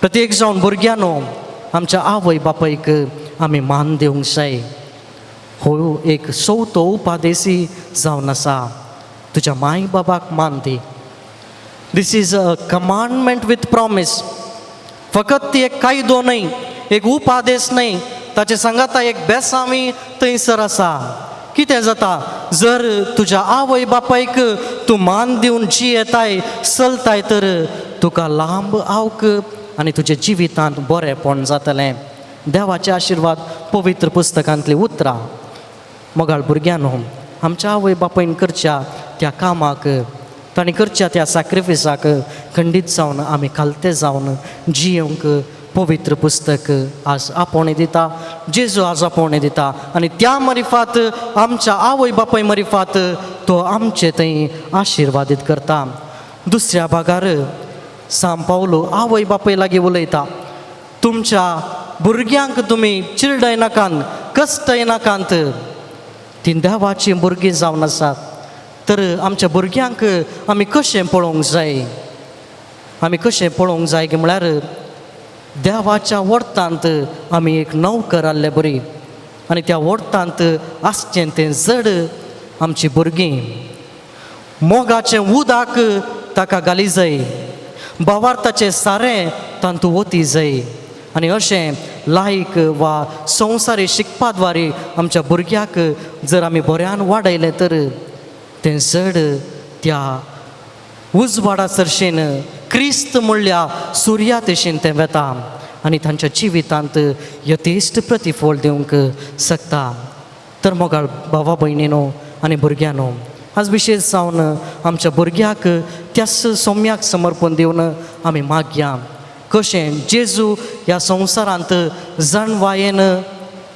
प्रत्येक जावन भुरग्यानो आमच्या आवय बापायक आमी मान दिवंक जाय. हो एक सवतो उपादेसी जावन आसा, तुज्या माय बाबाक मान दी. This is a commandment with promise. फकत ती एक कायदो न्हय, एक उपादेश न्हय, ताचे सांगाता एक बेसामी थंयसर आसा. कितें जाता जर तुज्या आवय बापायक तूं मान दिवन जियेताय चलताय तर तुका लांब आवक आनी तुज्या जिवितांत बरेंपण जातलें. देवाचे आशिर्वाद पवित्र पुस्तकांतली उतरां. मोगाळ भुरग्यानो, आमच्या आवय बापायन करच्या त्या कामाक, तांणी करच्या त्या सॅक्रिफिसाक खंडीत जावन आमी खालते जावन जियोंक पवित्र पुस्तक आज आपोवणें दिता. जेजू आज आपोवणें दिता आनी त्या मरिफात आमच्या आवय बापाय मरिफात तो आमचे थंय आशिर्वादीत करता. दुसऱ्या भागार सांत पावलो आवय बापाय लागीं उलयता. तुमच्या भुरग्यांक तुमी चिरडय नाकांत, कश्टय नाकांत. ती देवाची भुरगीं जावन आसात. तर आमच्या भुरग्यांक आमी कशें पळोवंक जाय? आमी कशें पळोवंक जाय म्हळ्यार देवाच्या वर्तांत आमी एक नौकर आहले बरी आनी त्या वर्तांत आसचें तें जड आमची भुरगीं. मोगाचें उदक ताका घाली जाय, भावार्थाचें सारें तांतूं वती जाय. आनी अशें लायक वा संवसारी शिकपाद्वारे आमच्या भुरग्याक जर आमी बऱ्यान वाडयलें तर तें जड त्या उजवाडा सरशेन क्रिस्त म्हणल्या सुर्या तशेन तें वेता आनी तांच्या जिवितांत यथेश्ट प्रतिफळ दिवंक शकता. तर मोगाळ भावा भयणीनो आनी भुरग्यांनो, आज विशेश जावन आमच्या भुरग्याक त्या सौम्याक समर्पण दिवन आमी मागया. कशें जेजू ह्या संवसारांत जणवायेन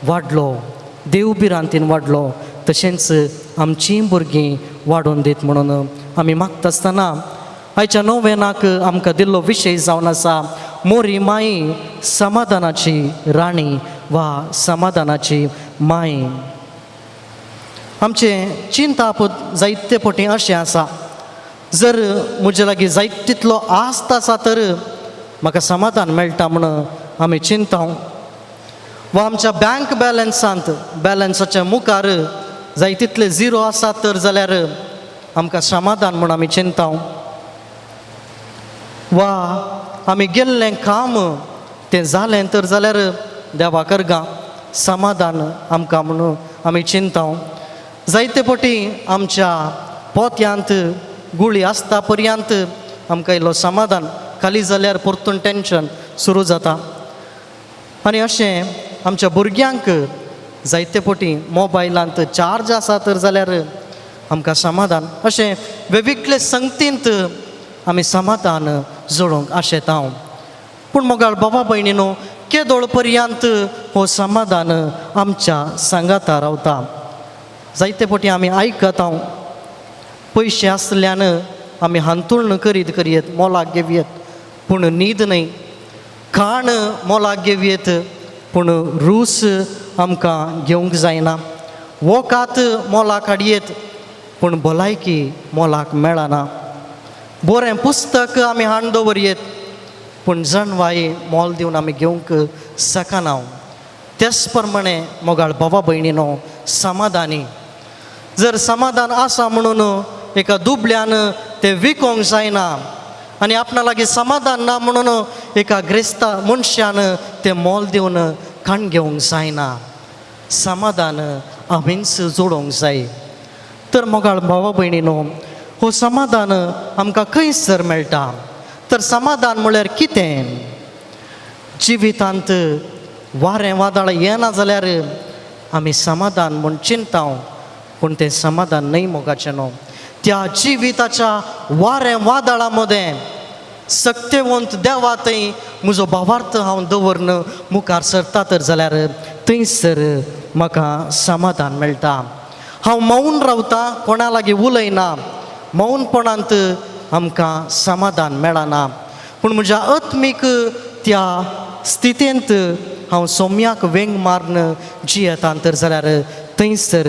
वाडलो, देवबिरांतीन वाडलो, तशेंच आमचीं भुरगीं वाडोवन दीत म्हणून आमी मागता आसतना आयच्या नोवेनाक आमकां दिल्लो विशय जावन आसा मोरी माई समाधानाची राणी वा समाधानाची माय. आमचें चिंतापत जायते पटी अशें आसा, जर म्हजे लागीं जायत तितलो आस्त आसा तर म्हाका समाधान मेळटा म्हणून आमी चिंताव. वा आमच्या बँक बॅलन्साच्या मुखार जाय तितले झिरो आसा तर जाल्यार आमकां समाधान म्हणून आमी चिंताव. वा आमी गेल्लें काम तें जालें तर जाल्यार देवा करगा समाधान आमकां म्हणून आमी चिंताव. जायते पटी आमच्या पोत्यांत गुळी आसता पर्यंत आमकां इल्लो समाधान, खाली जाल्यार परतून टेंशन सुरू जाता. आनी अशें आमच्या भुरग्यांक जायते पटी मोबायलांत चार्ज आसा तर जाल्यार आमकां समाधान. अशें वेगवेगळे संगतींत आमी समाधान जोडूंक आशेताव. पूण मोगाळ बाबा भयणीनो, केदोळ पर्यंत हो समाधान आमच्या सांगाता रावता. जायते पटी आमी आयकता पयशे आसल्यान आमी हांतुळण करीत मोलाक घेवयेत पूण न्हीद न्हय, खाण मोलाक घेवयेत पूण रूस आमकां घेवंक जायना, वोकात मोलाक हाडयेत पूण भलायकी मोलाक मेळना, बरें पुस्तक आमी हाडून दवरयेत पूण जणवाई मोल दिवन आमी घेवंक शकना. तेच प्रमाणे मोगाळ बाबा भयणीनो समाधानी जर समाधान आसा म्हणून एका दुबळ्यान ते विकोंक जायना आनी आपणा लागीं समाधान ना म्हणून एका ग्रेस्ता मनशान ते मोल दिवन खाण घेवंक जायना. समाधान आमीच जोडोंक जाय. तर मोगाळ भावा भयणीनो, हो समाधान आमकां खंयसर मेळटा. तर समाधान म्हळ्यार कितें? जिवितांत वारें वादळ येना जाल्यार आमी समाधान म्हूण चिंताव, पूण तें समाधान न्हय मोगाचें न्हू. त्या जिविताच्या वारें वादळा मदें सत्यवंत देवा थंय म्हजो भावार्थ हांव दवरन मुखार सरता तर जाल्यार थंयसर म्हाका समाधान मेळटा. हांव मौन रावतां, कोणा लागीं उलयना, मौनपणांत आमकां समाधान मेळना. पूण म्हज्या आत्मीक त्या स्थितींत हांव सोम्याक वेंग मारन जियेतां तर जाल्यार थंयसर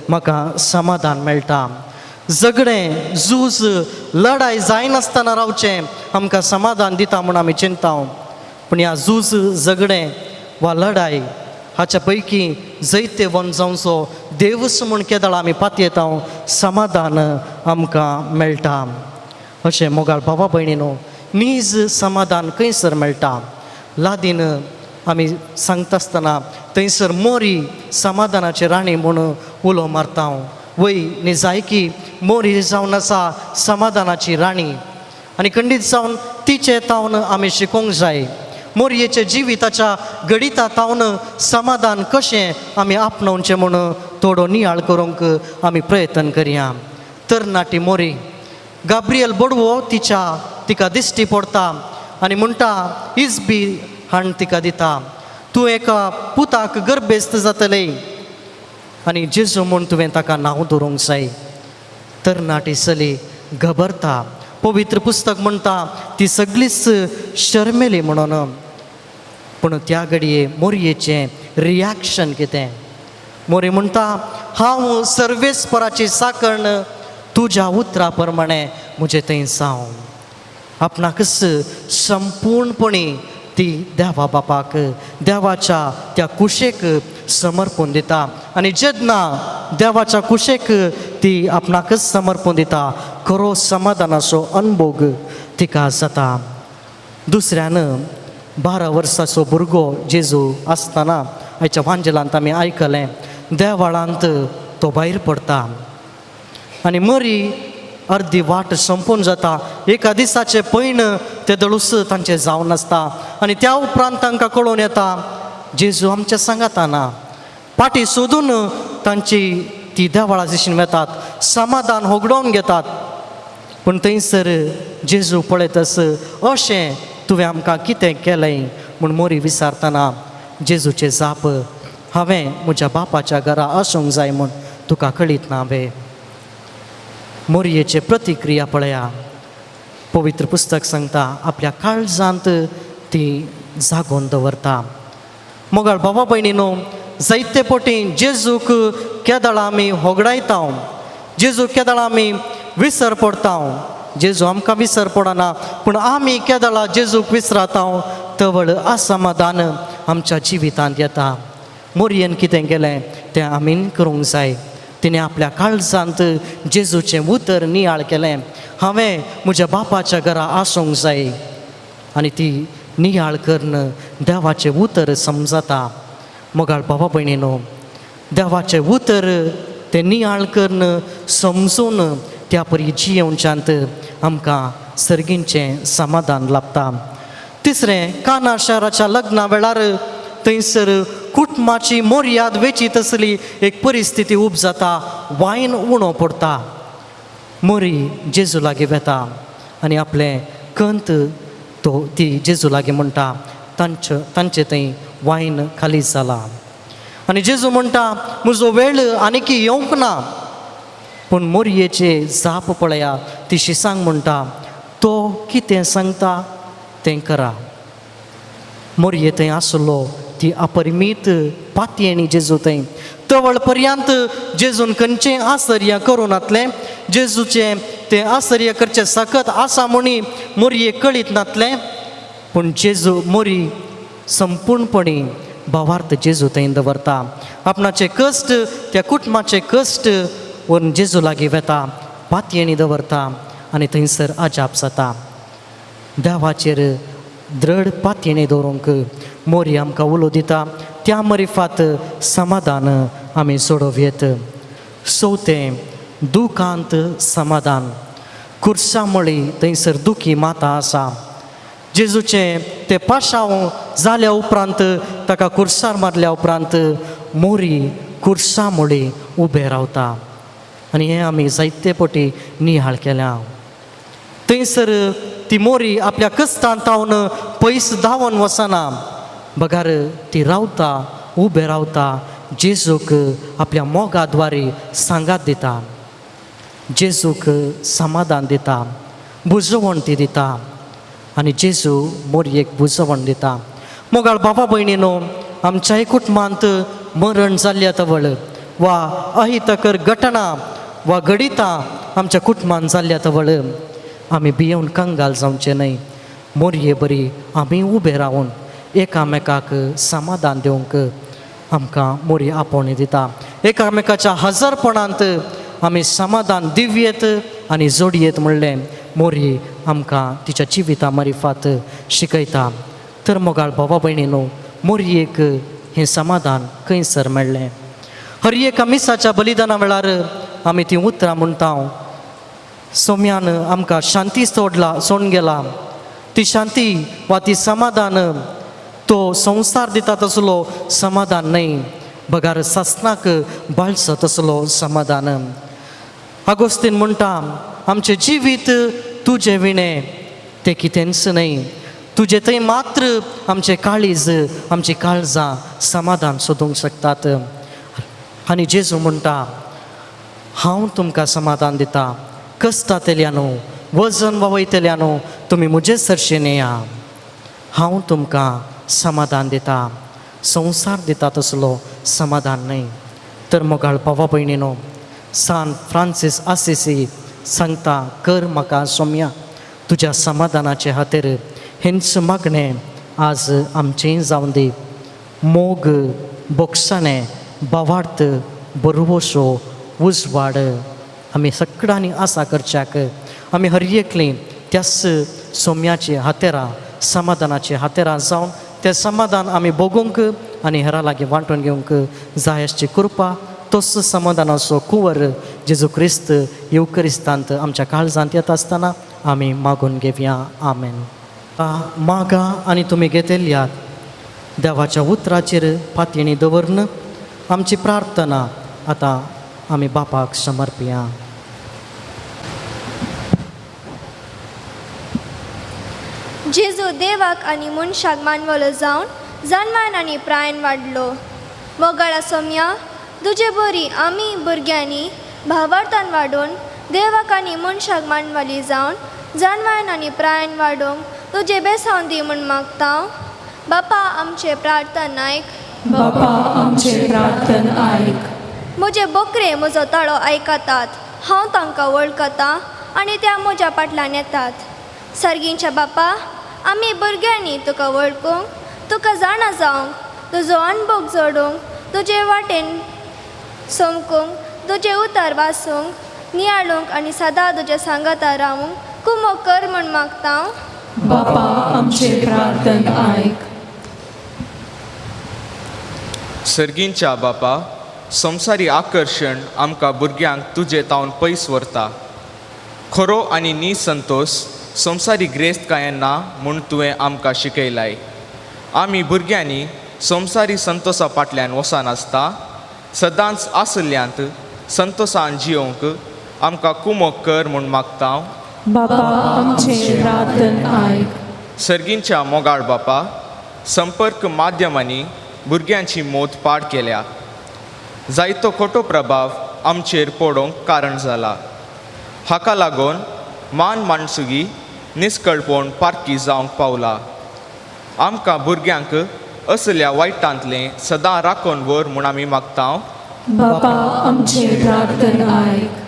म्हाका समाधान मेळटा. झगडें झूज लढाय जायनासतना रावचें आमकां समाधान दिता म्हूण आमी चिंताव. पूण ह्या झूज झगडें वा लढाय हाच्या पैकी जैते वन जावचो देवस म्हूण केदळ आमी पातयेताव, समाधान आमकां मेळटा. अशें मोगाळ भावा भयणीनो, नीज समाधान खंयसर मेळटा. लादीन आमी सांगता आसतना थंयसर मोरी समाधानाची राणी म्हूण उलो मारता. वय निजायकी मोरी जावन आसा समाधानाची राणी आनी खंडीत जावन तिचे तावन आमी शिकोवंक जाय. मोरयेचे जिविताच्या गणिता तावन समाधान कशें आमी आपणावचें म्हूण थोडो नियाळ करूंक आमी प्रयत्न करया. तरणाटी मोरी गाब्रियल बडवो तिका दिश्टी पडटा आनी म्हणटा, इजबी हाण तिका दिता, तूं एका पुताक गर्भेस्त जातले आनी जेजू म्हूण तुवें ताका नांव दवरूंक जाय. तरणाटी चली घबरता. पवित्र पुस्तक म्हणटा ती सगळीच शर्मेली म्हणून. पूण त्या घडये मोरयेचें रिॲक्शन कितें? मोरी म्हणटा, हांव सर्वेस्पराची साकण, तुज्या उतरा प्रमाणे म्हजें थंय जावं. आपणाकच संपूर्णपणी ती देवा बापाक, देवाच्या त्या कुशेक समर्पण दिता. आनी जेन्ना देवाच्या कुशेक ती आपणाकच समर्पण दिता, खरो समाधानाचो अनुभव तिका जाता. दुसऱ्यान 12 वर्साचो भुरगो जेजू आसतना आयच्या वांजेलांत आमी आयकलें, देवाळांत तो भायर पडटा आनी मरी अर्दी वाट संपून जाता. एका दिसाचे पयण ते दळूस तांचें जावन आसता आनी त्या उपरांत तांकां कळून येता जेजू आमच्या सांगाता ना. पाटी सोदून तांची ती देवाळा दिशेन वेतात, समाधान होगडोवन घेतात. पूण थंयसर जेजू पळयतस, अशें तुवें आमकां कितें केलें म्हूण मोरी विचारतना जेजूचें जाप, हांवें म्हज्या बापाच्या घरा आसूंक जाय म्हूण तुका कळीत ना हांवें. मोरयेचे प्रतिक्रिया पळया. पवित्र पुस्तक सांगता आपल्या काळजांत ती जागोवन दवरता. मोगाळ भावा भयणीनो, जायते पोटी जेजूक केदळ आमी होगडायता, जेजू केदळ आमी विसर पडता. जेजू आमकां विसर पडना, पूण आमी केदळा जेजूक विसराता तवळ असमाधान आमच्या जिवितांत येता. मोरयेन कितें केलें तें आमीन करूंक जाय. तिणें आपल्या काळजांत जेजूचें उतर नियाळ केलें, हांवें म्हज्या बापाच्या घरा आसूंक जाय. आनी ती नियाळ करन देवाचें उतर समजता. मोगाळ भावा भयणीनो, देवाचें उतर तें नियाळ करन समजून त्या परी जियेवच्यांत आमकां सर्गींचें समाधान लाभता. तिसरें, काना शाराच्या लग्ना वेळार थंयसर कुटुंबाची मोर्याद वेचीत आसली एक परिस्थिती उब जाता. वायन उणो पडटा. मोरी जेजू लागीं वेता आनी आपलें कंत ती जेजू लागीं म्हणटा. तांचे थंय वायन खाली जाला आनी जेजू म्हणटा, म्हजो वेळ आनीक येवंक ना. पूण मोरयेचे जाप पळया. ती शिसांक म्हणटा, तो कितें सांगता तें करा. मोरये थंय आसलो ती अपरिमीत पातयेणी जेजू थंय. तवळ पर्यंत जेजून खंयचें आश्चर्य करूं नातलें. जेजूचें तें आश्चर्य करचें सकत आसा म्हूण मोरयेक कळीत नातलें. पूण जेजू मोरी संपूर्णपणी भावार्थ जेजू थंय दवरता. आपणाचे कश्ट, त्या कुटुंबाचे कश्ट व्हरून जेजू लागीं वेता पातयेणी दवरता आनी थंयसर अजाप जाता. देवाचेर दृढ पातयेणी दवरूंक मोरी आमकां उलो दिता. त्या मरिफात समाधान आमी सोडोव येत. चवथें दुखांत समाधान. खुर्सा मळी थंयसर दुखी माता आसा. जेजूचें तें पाशाव जाल्या उपरांत ताका खुर्सार मारल्या उपरांत मोरी खुर्सा मळी उबें रावता आनी हें आमी जायते फावटी नियाळ केल्या. थंयसर ती मोरी आपल्या कश्टांतावन पयस धांवन वचना, बगार ती रावता, उबें रावता, जेजूक आपल्या मोगाद्वारे सांगात दिता, जेजूक समाधान दिता, बुजवण ती दिता आनी जेजू मोरयेक बुजवण दिता. मोगाळ बाबा भयणीनो, आमच्याय कुटुंबांत मरण जाल्ल्या तवळ वा अहितकर घटना वा घडितां आमच्या कुटुंबांत जाल्ल्या तवळ आमी भियेवन कंगाल जावचें न्हय. मोरये बरी आमी उबे रावून एकामेकाक समाधान दिवंक आमकां मोरी आपोवणी दिता. एकामेकाच्या हजरपणांत आमी समाधान दिवयेत आनी जोडयेत म्हणलें मोरी आमकां तिच्या जिविता मरिफात शिकयता. तर मोगाळ भावा भयणीनो, मोरयेक हें समाधान खंयसर मेळ्ळें. हर एका मिसाच्या बलिदाना वेळार आमी तीं उतरां म्हणटा. सोम्यान आमकां शांती सोडून गेला. ती शांती वा ती समाधान तो संवसार दिता तसलो समाधान न्हय, बगार सासणाक बाळसा तसलो समाधान. आगोस्तीन म्हणटा, आमचें जिवीत तुजें विणें तें कितेंच न्हय, तुजें थंय मात्र आमचें काळीज, आमची काळजां समाधान सोदूंक शकतात. आनी जेजू म्हणटा, हांव तुमकां समाधान दिता. कश्टांतल्यानो, वजन वयतल्यानो तुमी म्हजे सरशेन येया. हांव तुमकां समाधान दिता. संवसार दिता तसलो समाधान न्हय. तर मोगाळ भावा भयणीनो, सान फ्रांसीस आसिसी सांगता, कर म्हाका सोम्या तुज्या समाधानाचे खातीर हेंच मागणें आज आमचें जावन दी. मोग, बोगसाणें, बावार्थ, बरवोसो, उजवाड आमी सगळ्यांनी आसा करच्याक आमी हर एकलीं त्याच सोम्याची हातेरां, समाधानाची हातेरां जावन तें समाधान आमी भोगूंक आनी हेरां लागीं वांटून घेवंक जाय अशी कृपा तोच समाधानाचो कुंवर जेजू क्रिस्त येवकरिस्तांत आमच्या काळजांत येता आसतना आमी मागून घेवया. आमेन. मागा आनी तुमी घेतिल्ल्यात. देवाच्या उतराचेर पातयेणी दवरून आमची प्रार्थना आतां आमी बापाक समर्पया. जेजू देवाक आनी मनशाक मानवलो जावन जन्मान आनी प्रायण वाडलो. मोगाळा सोम्या, तुजे बरी आमी भुरग्यांनी भावार्थान वाडून देवाक आनी मनशाक मानवाली जावन जन्मान आनी प्रायण वाडोवंक तुजे बेसावन दी म्हूण मागता. बापा आमचे प्रार्थना आयक. बापा आमचे प्रार्थना आयक. म्हजे बोकरे म्हजो ताळो आयकतात. हांव तांकां वळखतां आनी त्या म्हज्या फाटल्यान येतात. सर्गींच्या बापा, आमी भुरग्यांनी तुका वळखूंक, तुका जाणा जावंक, तुजो अणभव जोडूंक, तुजे वाटेन सोमकूंक, तुजे उतर वाचूंक, नियाळूंक आनी सदां तुज्या सांगाता रावूंक कुमो कर म्हूण मागता. बापा आमचे प्रार्थना आयक. सर्गींच्या बापा, संवसारी आकर्शण आमकां भुरग्यांक तुजे तावन पयस व्हरता. खरो आनी निसंतोश संवसारी ग्रेस्त कांय ना म्हूण तुवें आमकां शिकयलाय. आमी भुरग्यांनी संवसारी संतोशा फाटल्यान वचनासता सदांच आसल्ल्यांत संतोशान जियोंक आमकां कुमो कर म्हूण मागता. बापा आमचे प्रार्थना आयक. सर्गींच्या मोगाळ बापा, संपर्क माध्यमांनी भुरग्यांची मोत पाड केल्या. जायतो खोटो प्रभाव आमचेर पडोवंक कारण जाला. हाका लागून मान माणसुगी निश्कळपण पारकी जावंक पावला. आमकां भुरग्यांक असल्या वायटांतलें सदां राखून व्हर म्हूण आमी मागता. बापा आमचे प्रार्थना आयक.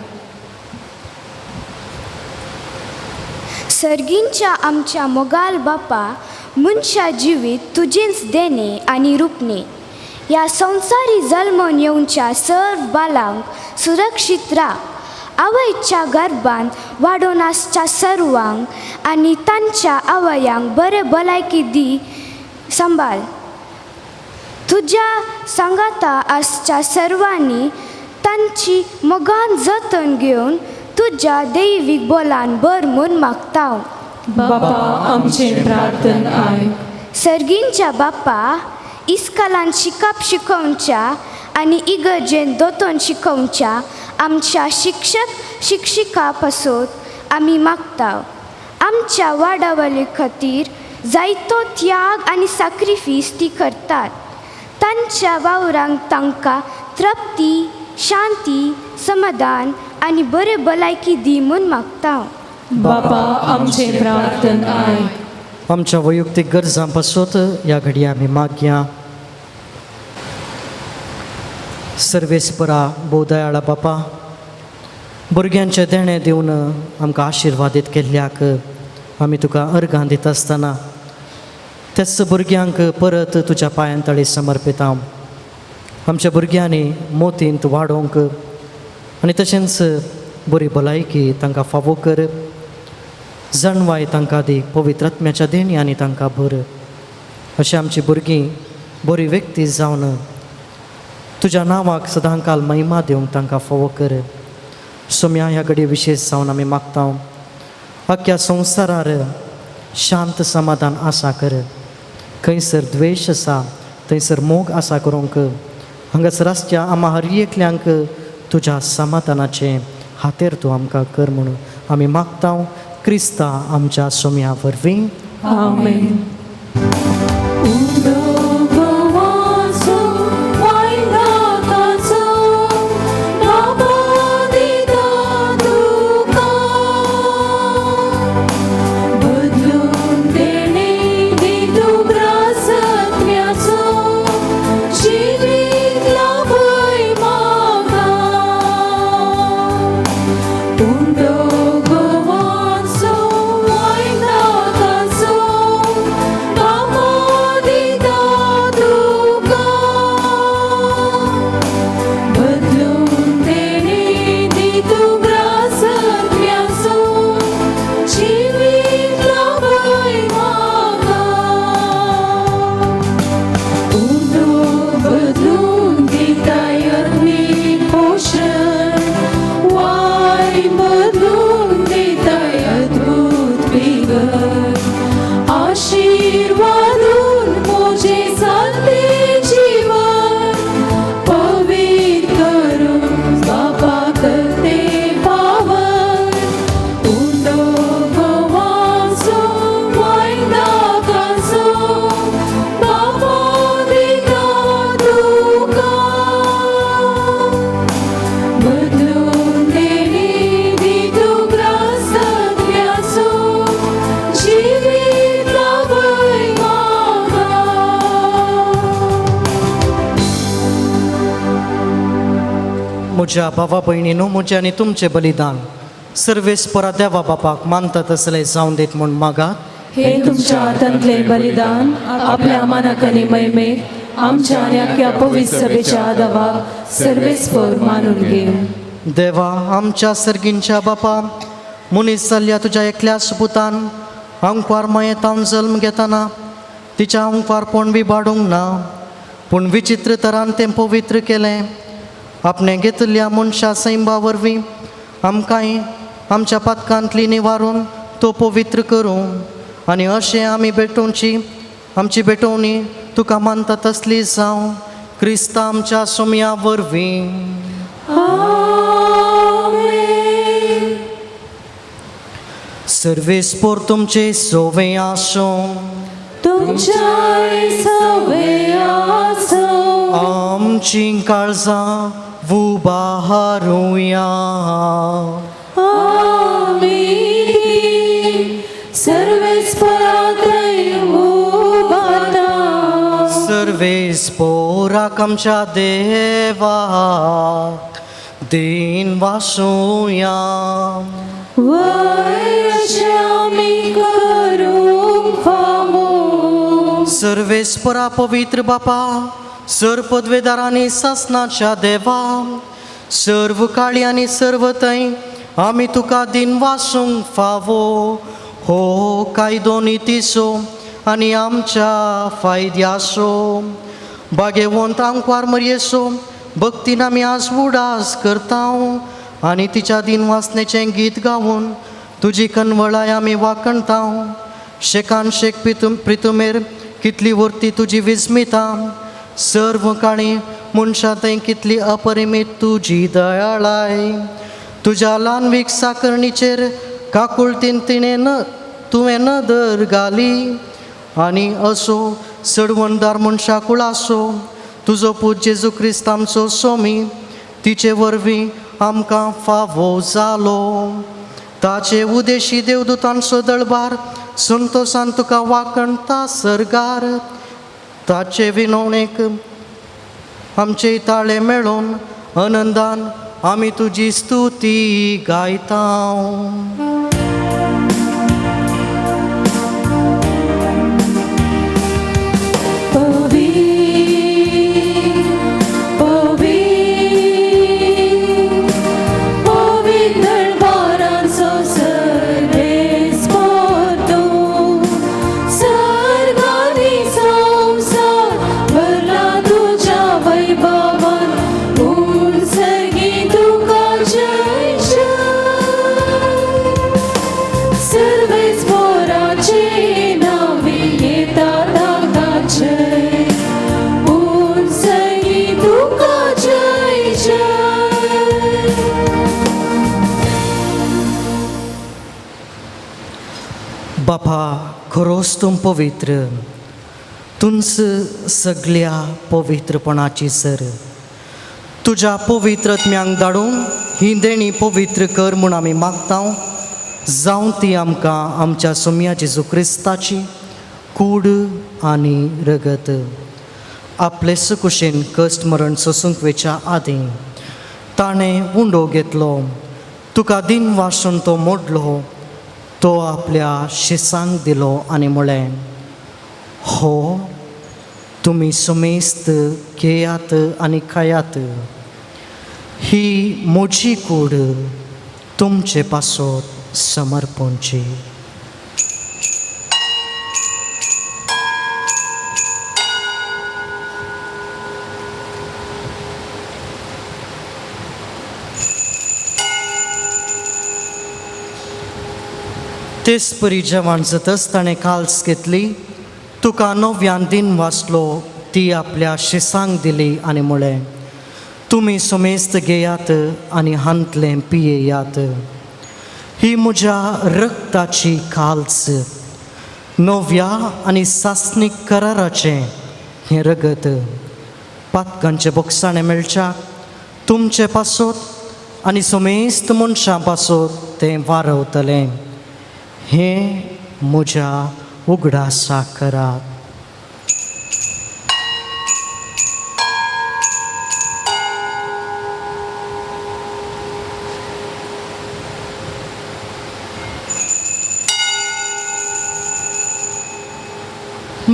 सर्गींच्या आमच्या मोगाल बापा, मनशा जिवीत तुजेंच देणे आनी रुपणे. ह्या संवसारी जल्मून येवच्या सर्व बालांक सुरक्षीत राख आवयच्या गर्भांत वाडोवन आसच्या सर्वांक आनी तांच्या आवयांक बरे भलायकी दी सांबाळ तुज्या सांगाता आसच्या सर्वांनी तांची मोगान जतन घेवन तुज्या दैवीक बोलान भर म्हूण मागता बाबा आमचे प्रार्थन आयक सर्गींच्या बापा इस्कालान शिकप शिकोवच्या आनी इगर्जेन दोतोन शिकोवच्या आमच्या शिक्षक शिक्षिका पासत आमी मागता आमच्या वाडावले खातीर जायतो त्याग आनी सॅक्रिफीस ती करतात तांच्या वावरांक तांकां तृप्ती शांती समाधान आनी बरे भलायकी दी म्हूण मागता बाबा आमचे प्रार्थन आयक आमच्या वैयक्तीक गरजां पासत ह्या घडये आमी मागया सर्वेस्परा बोदयाळा बापा भुरग्यांचे देणे दिवन आमकां आशिर्वादीत केल्ल्याक आमी तुका अर्गां दिता आसतना त्याच भुरग्यांक परत तुज्या पांयां तळी समर्पिता आमच्या भुरग्यांनी मोतींत वाडोवंक आनी तशेंच बरी भलायकी तांकां फावो कर जणवाय तांकां दी पवित्र आत्म्याच्या देणयांनी तांकां भर अशी आमची भुरगीं बरी व्यक्ती जावन तुज्या नांवाक सदांकाल महिमा दिवंक तांकां फावो कर सोम्या ह्या घडये विशेश जावन आमी मागता अख्ख्या संवसारार शांत समाधान आसा कर खंयसर द्वेश आसा थंयसर मोग आसा करूंक हांगासर आसच्या आम्हा हर एकल्यांक तुज्या समाधानाचे हातेर तूं आमकां कर म्हणून आमी मागता क्रिस्ता आमच्या सोम्या वरवीं आमेन म्हज्या भावा भयणीनो म्हजें आनी तुमचें बलिदान सर्वेस्परा देवा बापाक मानता तसलें जावन दीत म्हूण मागात हे तुमच्या हातांतले बलिदान आपल्या मनाक आनी महिमेक आमच्या आनी अख्ख्या पवित्र सभेच्या आदाराक सर्वेस्पर मानून घे देवा आमच्या सर्गींच्या बापा मनीस जाल्ल्या तुज्या एकल्याच पुतान अंकवार मायेतावन जल्म घेतना तिच्या अंकवारपण विबाडूंक ना पूण विचित्र तरान तें पवित्र केलें आपणे घेतल्या मनशा सैंबा वरवीं आमकांय आमच्या पातकांतली निवारून तो पवित्र करूं आनी अशें आमी भेटोवची आमची भेटोवणी तुका मानता तसली जावं क्रिस्ता आमच्या सोम्या वरवीं सर्वेस्पोर तुमचे सोवे आसूं तुमच्या सवे आसो आमची काळजां उबारूया सर्वेस्पोराक आमच्या देवा दिन वासूया सर्वेस्परा पवित्र बापा सर पदवेदारांनी सासनाच्या देवा सर्व काळी आनी सर्व थंय आमी तुका दिन वासूंक फावो हो कायदो नितीसो आनी आमच्या फायद्यासो भाग्यवंत आमकां मरयेसो भक्तीन आमी आज उडास करता आनी तिच्या दिन वासनेचें गीत गावून तुजी कनवळाय आमी वाकणता शेकान शेक प्रितुमेर कितली वर्ती तुजी विस्मिता सर्व काळी मनशां थंय कितली अपरिमीत तुजी दयाळाय तुज्या ल्हानवीक साकरणीचेर काकुळतीन तुवें नदर घाली आनी असो सडवणदार मनशाकूळ आसो तुजो पूत जेजू क्रिस्त आमचो सोमी तिचे वरवीं आमकां फावो जालो ताचे उदेशी देवदूतांचो दळबार संतोषान तुका वाकणता सरगार ताचे विनवणेक आमचे ताळे मेळोन आनंदान आमी तुजी स्तुती गायता बापा खरोच तूं पवित्र तुंच सगळ्या पवित्रपणाची सर तुज्या पवित्रत्म्यांक धाडून ही देणी पवित्र कर म्हूण आमी मागता जावं ती आमकां आमच्या सोम्या जेजू क्रिस्ताची कूड आनी रगत आपले सुकुशेन कश्ट मरण सोसूंक वेच्या आदीं ताणें उंडो घेतलो तुका दिन वासून तो मोडलो तो आपल्या शिसांक दिलो आनी म्हळें हो तुमी सुमेस्त घेयात आनी खायात ही म्हजी कूड तुमचे पासत समर्पणची तेच परी जेवण जातच ताणें काल्स घेतली तुका नव्यान दिन वाचलो ती आपल्या शिसांक दिली आनी म्हळें तुमी सुमेस्त घेयात आनी हांतलें पियेयात ही म्हज्या रक्ताची काल्स नव्या आनी सासणीक कराराचें हें रगत पातकांचे बोगसाणें मेळच्याक तुमचे पासत आनी सुमेस्त मनशां पासत तें वारवतलें हें म्हज्या उगडासा करात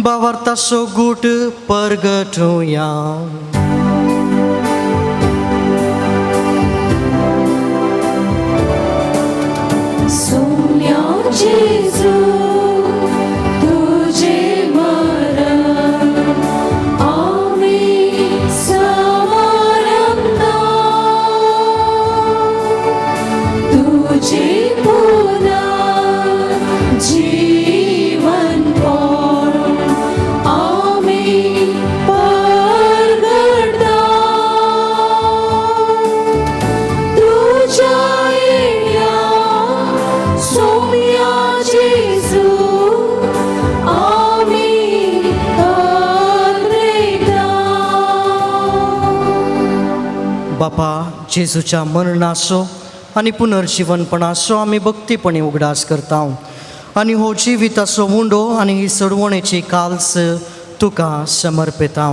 बावार्तासो गूट परगटुया Jesu, तुझे मरण आम्ही समरंदा तुझे पुन्हा जीवन पण आम्ही परगडता तुझ्या बापा जेजूच्या मरणाचो आनी पुनर्जीवनपणाचो आमी भक्तीपणी उगडास करता आनी हो जिविताचो उंडो आनी ही सडवणेची काल्स तुका समर्पिता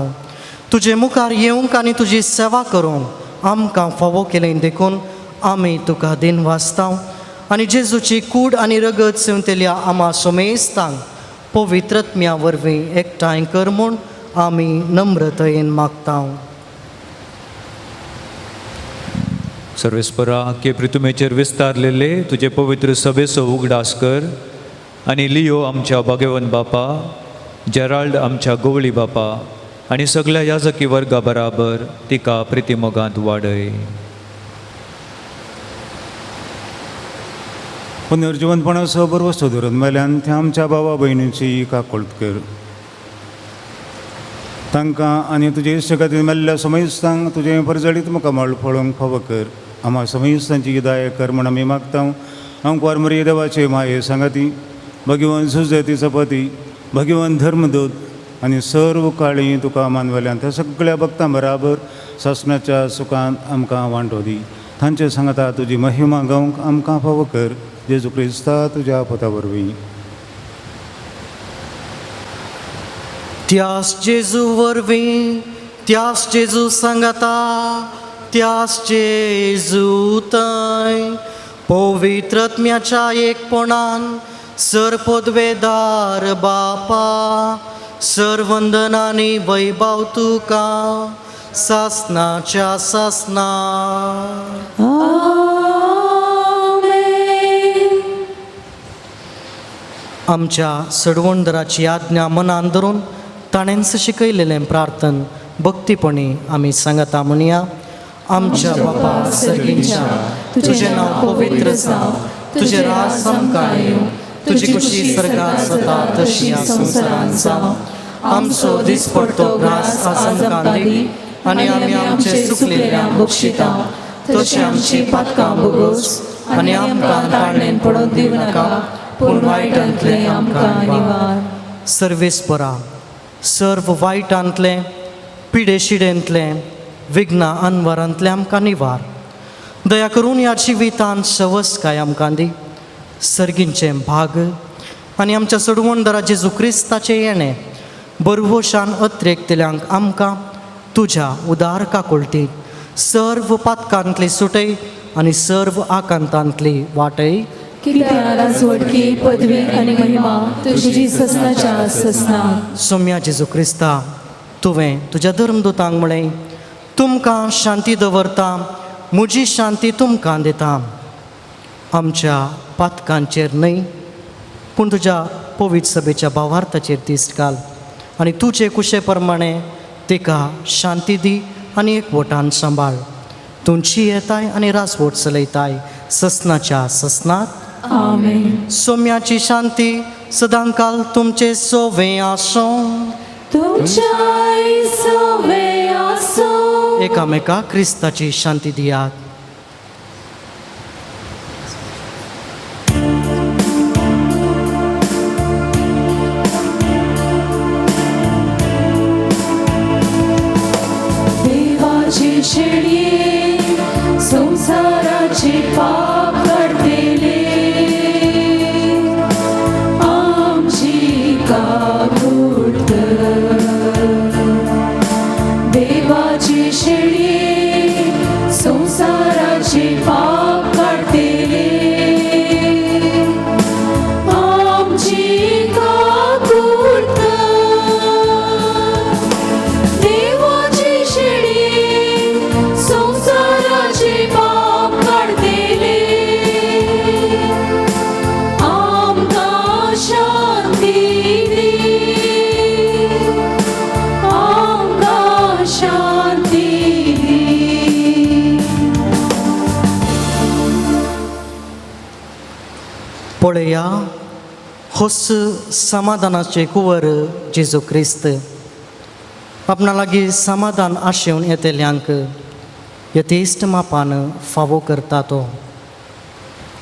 तुजे मुखार येवंक आनी तुजी सेवा करूंक आमकां फावो केलें देखून आमी तुका दिन वाचता आनी जेजूची कूड आनी रगत सेवतेल्या आमा सोमेस्तांक पवित्रत्म्या वरवीं एकठांय कर म्हूण आमी नम्रतायेन मागता. सर्वेस्परा के पृथ्वीचेर विस्तारलेले तुझे पवित्र सभेचो उगडास कर आनी लियो आमच्या भाग्यवन बापा, जेराल्ड आमच्या गवळी बापा आनी सगळ्या याजकी वर्गा बराबर तिका प्रितीमोगांत वाडय. पुनर्जीवनपणाचो बरो वस्तू धरून मेल्यान त्या आमच्या भावा भयणीची काकोळट कर. तांकां आनी तुजे इश्ट खातीर मेल्ल्या समयस्तांक तुजें परजळीत मुखामळ पळोवंक फावो कर. आम्हा समयस्तांची हिदाय कर म्हण आमी मागता. आमकां मरी देवाचे माये सांगाती, भगवान सुजतीचो पती, भगवान धर्मदूत आनी सर्व काळी तुका मानवेल्यान त्या सगळ्या भक्तां बराबर सासणाच्या सुखांत आमकां वांटो दी. तांचे सांगता तुजी महिमा गावंक आमकां फावो कर. जेजू क्रिस्ता तुज्या पोता वरवीं. त्यास जेजू वरवीं, त्यास जेजू सांगता, त्यास जेजू थंय पवित्रत्म्याच्या एकपणान सरपदवेदार बापा, सर्वंदनानी वैभव तुका सासणाच्या सासणा. आमच्या सडवणदराची आज्ञा मनान धरून ताणेंच शिकयलेलें प्रार्थन भक्तीपणी आमी सांगता म्हणया. आमच्या बापा सर्गींच्या, तुजें नांव पवित्र जावं, तुजें राज आमकां येवं, तुजी कुशी स्वर्गांत जाता तशी ह्या संवसारांत जावं. आमचो दिसपडटो घास आज आमकां दी आनी आमी आमचे चुकलेल्यांक बक्षिता तशें आमची पातकां भोगोस आनी आमकां ताळणेन पडोवंक दिवं नाका, पूण वायटांतलें आमकां निवार. सर्वेस्परा, सर्व वायटांतलें, पिडेशिडेंतलें, विघ्नां अनवरांतलें आमकां निवार. दया करून ह्या जिवितांत सवस्काय आमकां दी. सर्गींचें भाग आनी आमच्या सडवणदरा जेजू क्रिस्ताचें येणें बरवशान अत्रेकतल्यांक आमकां तुज्या उदार काकुळटीक सर्व पातकांतली सुटय आनी सर्व आकांतांतली वाटय. कित्याक राजवटकी, पदवी आनी महिमा तुजी ससनाच्या ससना. सोम्या जेजू क्रिस्ता, तुवें तुज्या धर्मदूतांक म्हळें, तुमकां शांती दवरता, म्हजी शांती तुमकां दिता. आमच्या पातकांचेर न्हय पूण तुज्या पवित्र सभेच्या भावार्थाचेर तिश्ट घाल आनी तुजे कुशे प्रमाणे तिका शांती दी आनी एकवटान सांबाळ. तुमची येताय आनी रासवट चलयताय ससनाच्या ससनात. आमेन. सोम्याची शांती सदांकाल तुमचे सोवे आसूं. तुमच्या सवे आसूं. एकामेकाक क्रिस्ताची शांती दियात. देवाची शेळी संसाराची पाप काढतेले, आमची काकुळट. देवाची शेळी संसाराची पाप काढतेले, आमची काकुळट. देवाची शेळी संसाराची पाप काढतेले, आमकां शांती दी, आमकां शांती दी. पळया, होस समाधानाचे कुंवर जेजू क्रिस्त आपणा लागीं समाधान आशेवन येतेल्यांक यथेश्ट मापान फावो करता तो.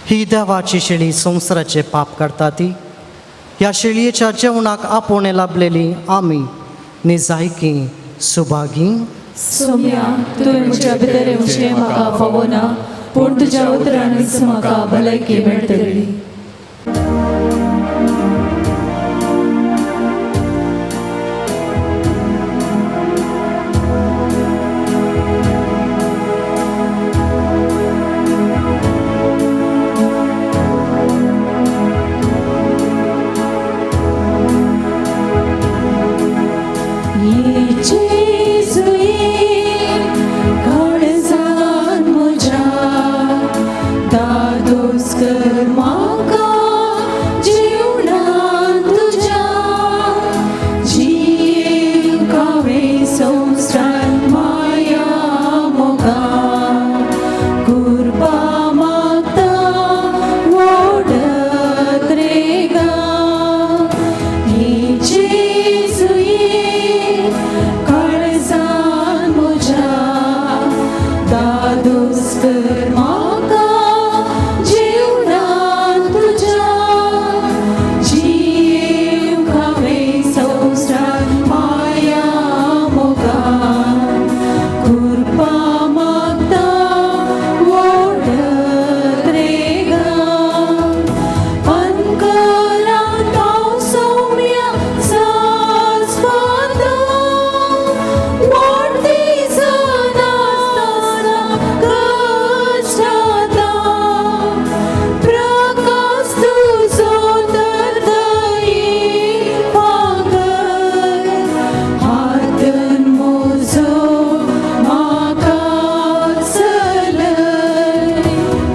ही देवाची शेळी संवसाराचे पाप काडटा ती. ह्या शेळयेच्या जेवणाक आपोवणे लाभलेली आमी निजायकी सुभागी. सोम्या, तुवें म्हज्या भितर येवचें म्हाका फावो ना, पूण तुज्या उतरांनीच म्हाका भलायकी मेळटली. काळजान म्हज्या दादोस कर म्हाका जीवनांत तुज्या जियेक हांवें संवसारांत माया मोगान कुर्बा मागता ओडत रेगा हे जेजुये काळजान म्हज्या दादोस कर म्हाका जीवनांत तुज्या जियेक हांवें संवसारांत माया मोगान कुर्बा मागता ओडत रेगा अनकलांत हांव सौम्या सास पाता वाडटी सदासतना कश्ट जाता प्रकाश तुजो तर दयेन पागल हातन म्हजो म्हाका चलय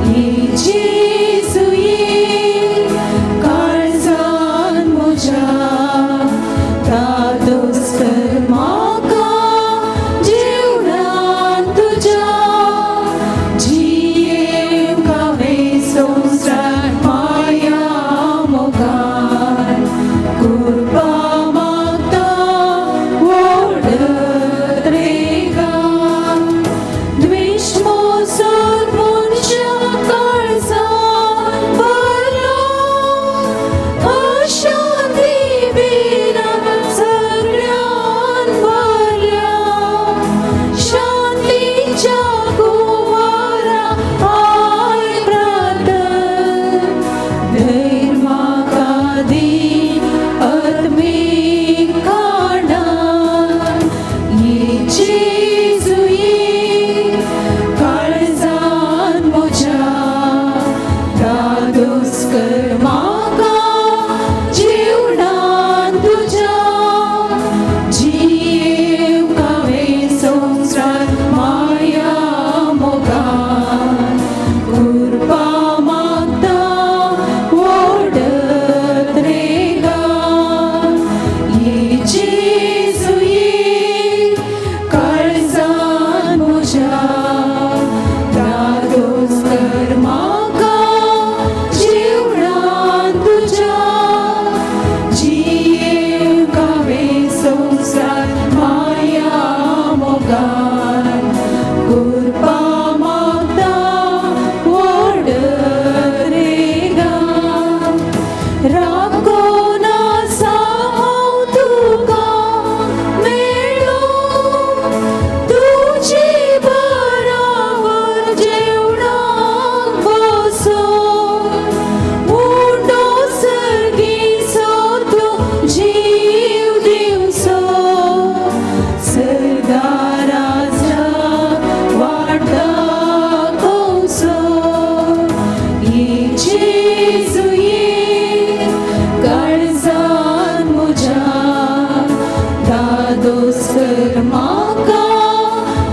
हे जेजुये काळजान म्हज्या दादोस कर म्हाका जीवनांत तुज्या जियेक हांवें संवसारांत माया मोगान कुर्बा मागता ओडत रेगा द्वेष मोसोर मनशा काळजान भरलो अशांती बिना सगळ्यान भरल्या शांतीच्या कुंवारा आय प्रार्थन धैर्य म्हाका दी आत्मीक खाणान हे जेजुये काळजान म्हज्या दादोस कर म्हाका जीवनांत तुज्या जियेक हांवें संवसारांत माया मोगान कुर्बा मागता ओडत रेगा हे जेजुये काळजान म्हज्या दादोस कर म्हाका जीवनांत तुज्या जियेक हांवें संवसारांत माया मोगान कुर्बा मागता ओडत रेगा राखोन आसा हांव तुका मेळ्ळो तुजे बराबर जेवणाक बसून उंडो सर्गीचो तूं जीव दिवचो सरदाराच्या वाटा कवचो हे जेजुये काळजान म्हज्या दादोस कर म्हाका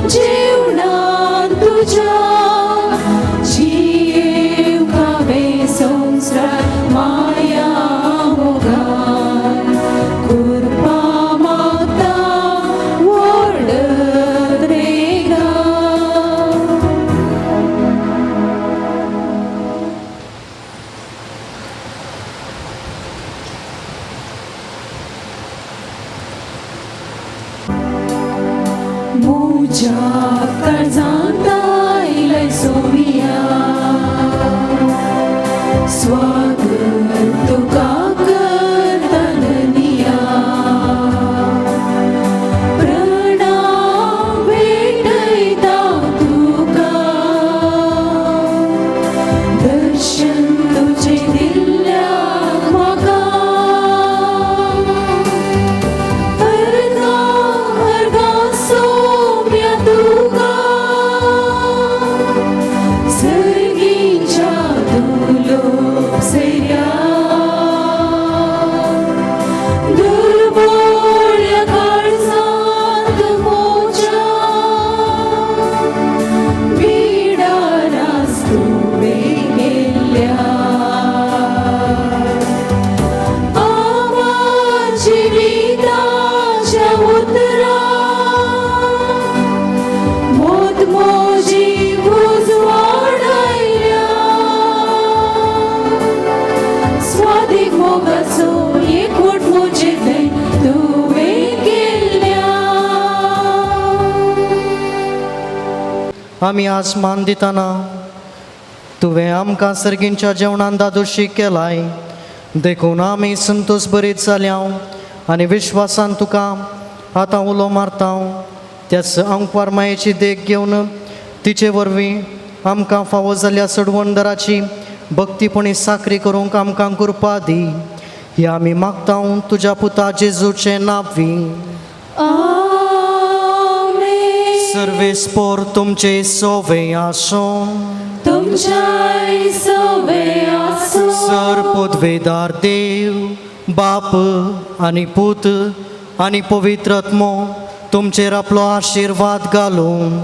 जीवनांत तुज्या जियेक हांवें संवसारांत माया मोगान कुर्बा मागता ओडत रेगा म्हज्या काळजांत आयलय सोमिया स्वागत तुका करतलनिया प्रणाम भेटयता तुका दर्शन तुजें दिल्ल्याक म्हाका अर्गा अर्गा सोम्या तुका सर्गीच्या आमी आज मान दिताना तुवें आमकां सर्गींच्या जेवणान दादोशी केलाय देखून आमी संतोश बरीत जाल्या आनी विश्वासान तुका आतां उलो मारता त्याच अंकवार मायेची देख घेवन तिचे वरवीं आमकां फावो जाल्ल्या सडवणदाराची भक्तीपणी साखरी करूंक आमकां कृपा दी ही आमी मागता तुज्या पुता जेजूचे नांवी सर्वेस्पोर तुमचे सोवे आसो सर पदवेदार देव बाप आनी पूत आनी पवित्र आत्मो तुमचेर आपलो आशिर्वाद घालून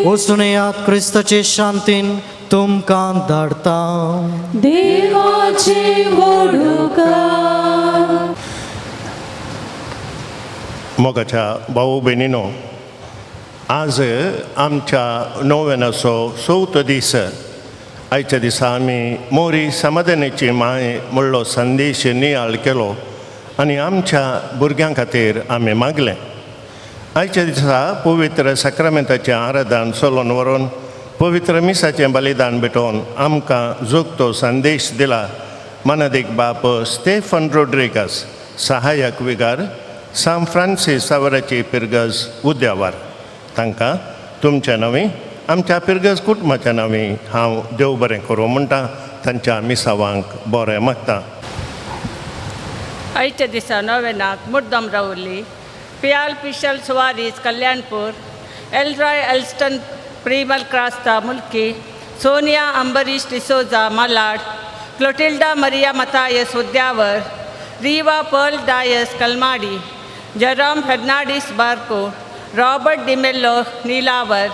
वचून क्रिस्ताचे शांतीन तुमकां धाडता देवाचे मोगाच्या भाऊ भयणीनो, आज आमच्या नोवेनाचो 4थो दीस. आयच्या दिसा आमी मोरी समाधानाची माय म्हणलो संदेश नियाळ केलो आनी आमच्या भुरग्यां खातीर आमी मागलें. आयच्या दिसा पवित्र साक्रामेंताचें आराधन चलोवन व्हरून पवित्र मिसाचें बलिदान भेटोवन आमकां जोगतो संदेश दिला. मानादीक बाप स्टेफन रोड्रिगस, सहाय्यक विगार, सान फ्रांसीस सावराची पिरगज उद्यावार. तांकां तुमच्या नांवी आमच्या पिरगज कुटुंबाच्या नांवी हांव देव बरें करूं म्हणटा. तांच्या मिसावांक बरें मागता. आयच्या दिसा नोवेनाक मुद्दम रावल्ली Piyal Pishal Soares Kalyanpur, Elroy Elston Primal Crasta Mulki, Sonia Ambrish D'Souza Malad, Clotilda Maria Mathias Udyavar, Riva Pearl Dias Kalmadi, Jerome Fernandes Barkur, Robert D'Mello Nilavar,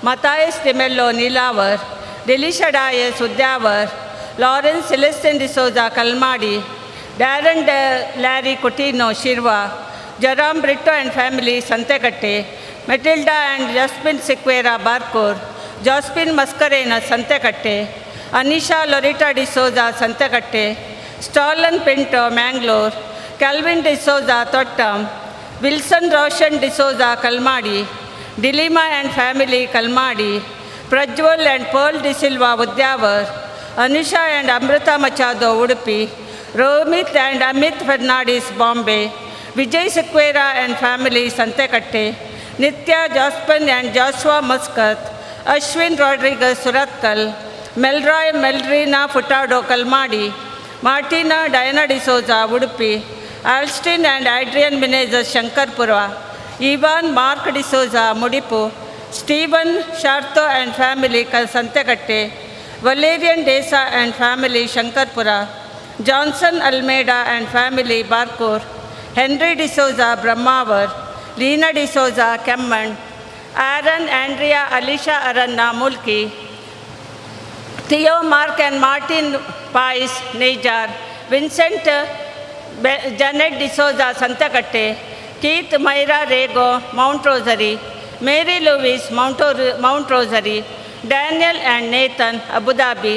Mathias D'Mello Nilavar, Delisha Dias Udyavar, Lawrence Celestine D'Souza Kalmadi, Darren Larry Coutinho Shirva, Jeram Brito and family Santhekatte, Matilda and Jaspin Sequeira Barkur, Jospin Mascarenhas Santhekatte, Anisha Lorita D'Souza Santhekatte, Stallon Pinto Mangalore, Calvin D'Souza Thottam, Wilson Roshan D'Souza Kalmadi, D'Lima and family Kalmadi, Prajwal and Pearl D'Silva Udyavar, Anusha and Amrita Machado Udupi, Romit and Amit Fernandes Bombay, Vijay Sequeira and family Santhekatte, Nitya Jospan and Joshua Muscat, Ashwin Rodrigues Surathkal, Melroy Melrina Furtado Kalmadi, Martina Diana D'Souza Udupi, Alstin and Adrian Menezes Shankarpura, Ivan Mark D'Souza Mudipu, Steven Sharto and family Santhekatte, Valerian D'Sa and family Shankarpura, Johnson Almeida and family Barkur, Henry D'Souza Brahmavar, Leena D'Souza Kemmannu, Aaron Andrea Alisha Aranha Mulki, Theo Mark and Martin Pais Nejar, Vincent Janet D'Souza Santhekatte, Keith Myra Rego Mount Rosary, Mary Louis Mount Rosary, Daniel and Nathan Abu Dhabi,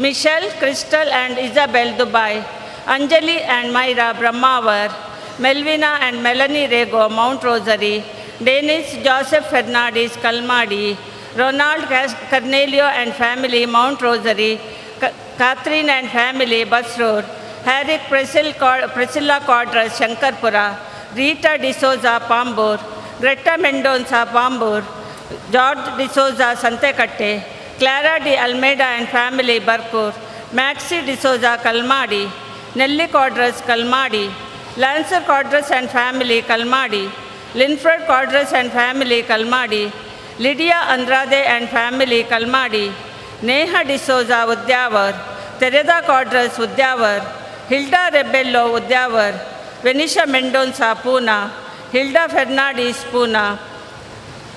Michelle Crystal and Isabel Dubai, Anjali and Myra Brahmavar, Melvina and Melanie Rego Mount Rosary, Dennis Joseph Fernandes Kalmadi, Ronald Cornelio and family Mount Rosary, Catherine and family Basrur, Herrick Priscilla Quadros Shankarpura, Rita D'Souza Pambur, Greta Mendonsa पाम्बूर, George D'Souza Santhekatte, Clara de Almeida and family Barkur, Maxie D'Souza Kalmadi, Nelly Quadros Kalmadi, Lancer Quadros and family Kalmadi, Linfred Quadros and family Kalmadi, Lydia Andrade and family Kalmadi, Neha D'Souza Udyavar, Tereda Quadros Udyavar, Hilda Rebello Udyavar, Venisha Mendonca Poona, Hilda Fernandes Poona,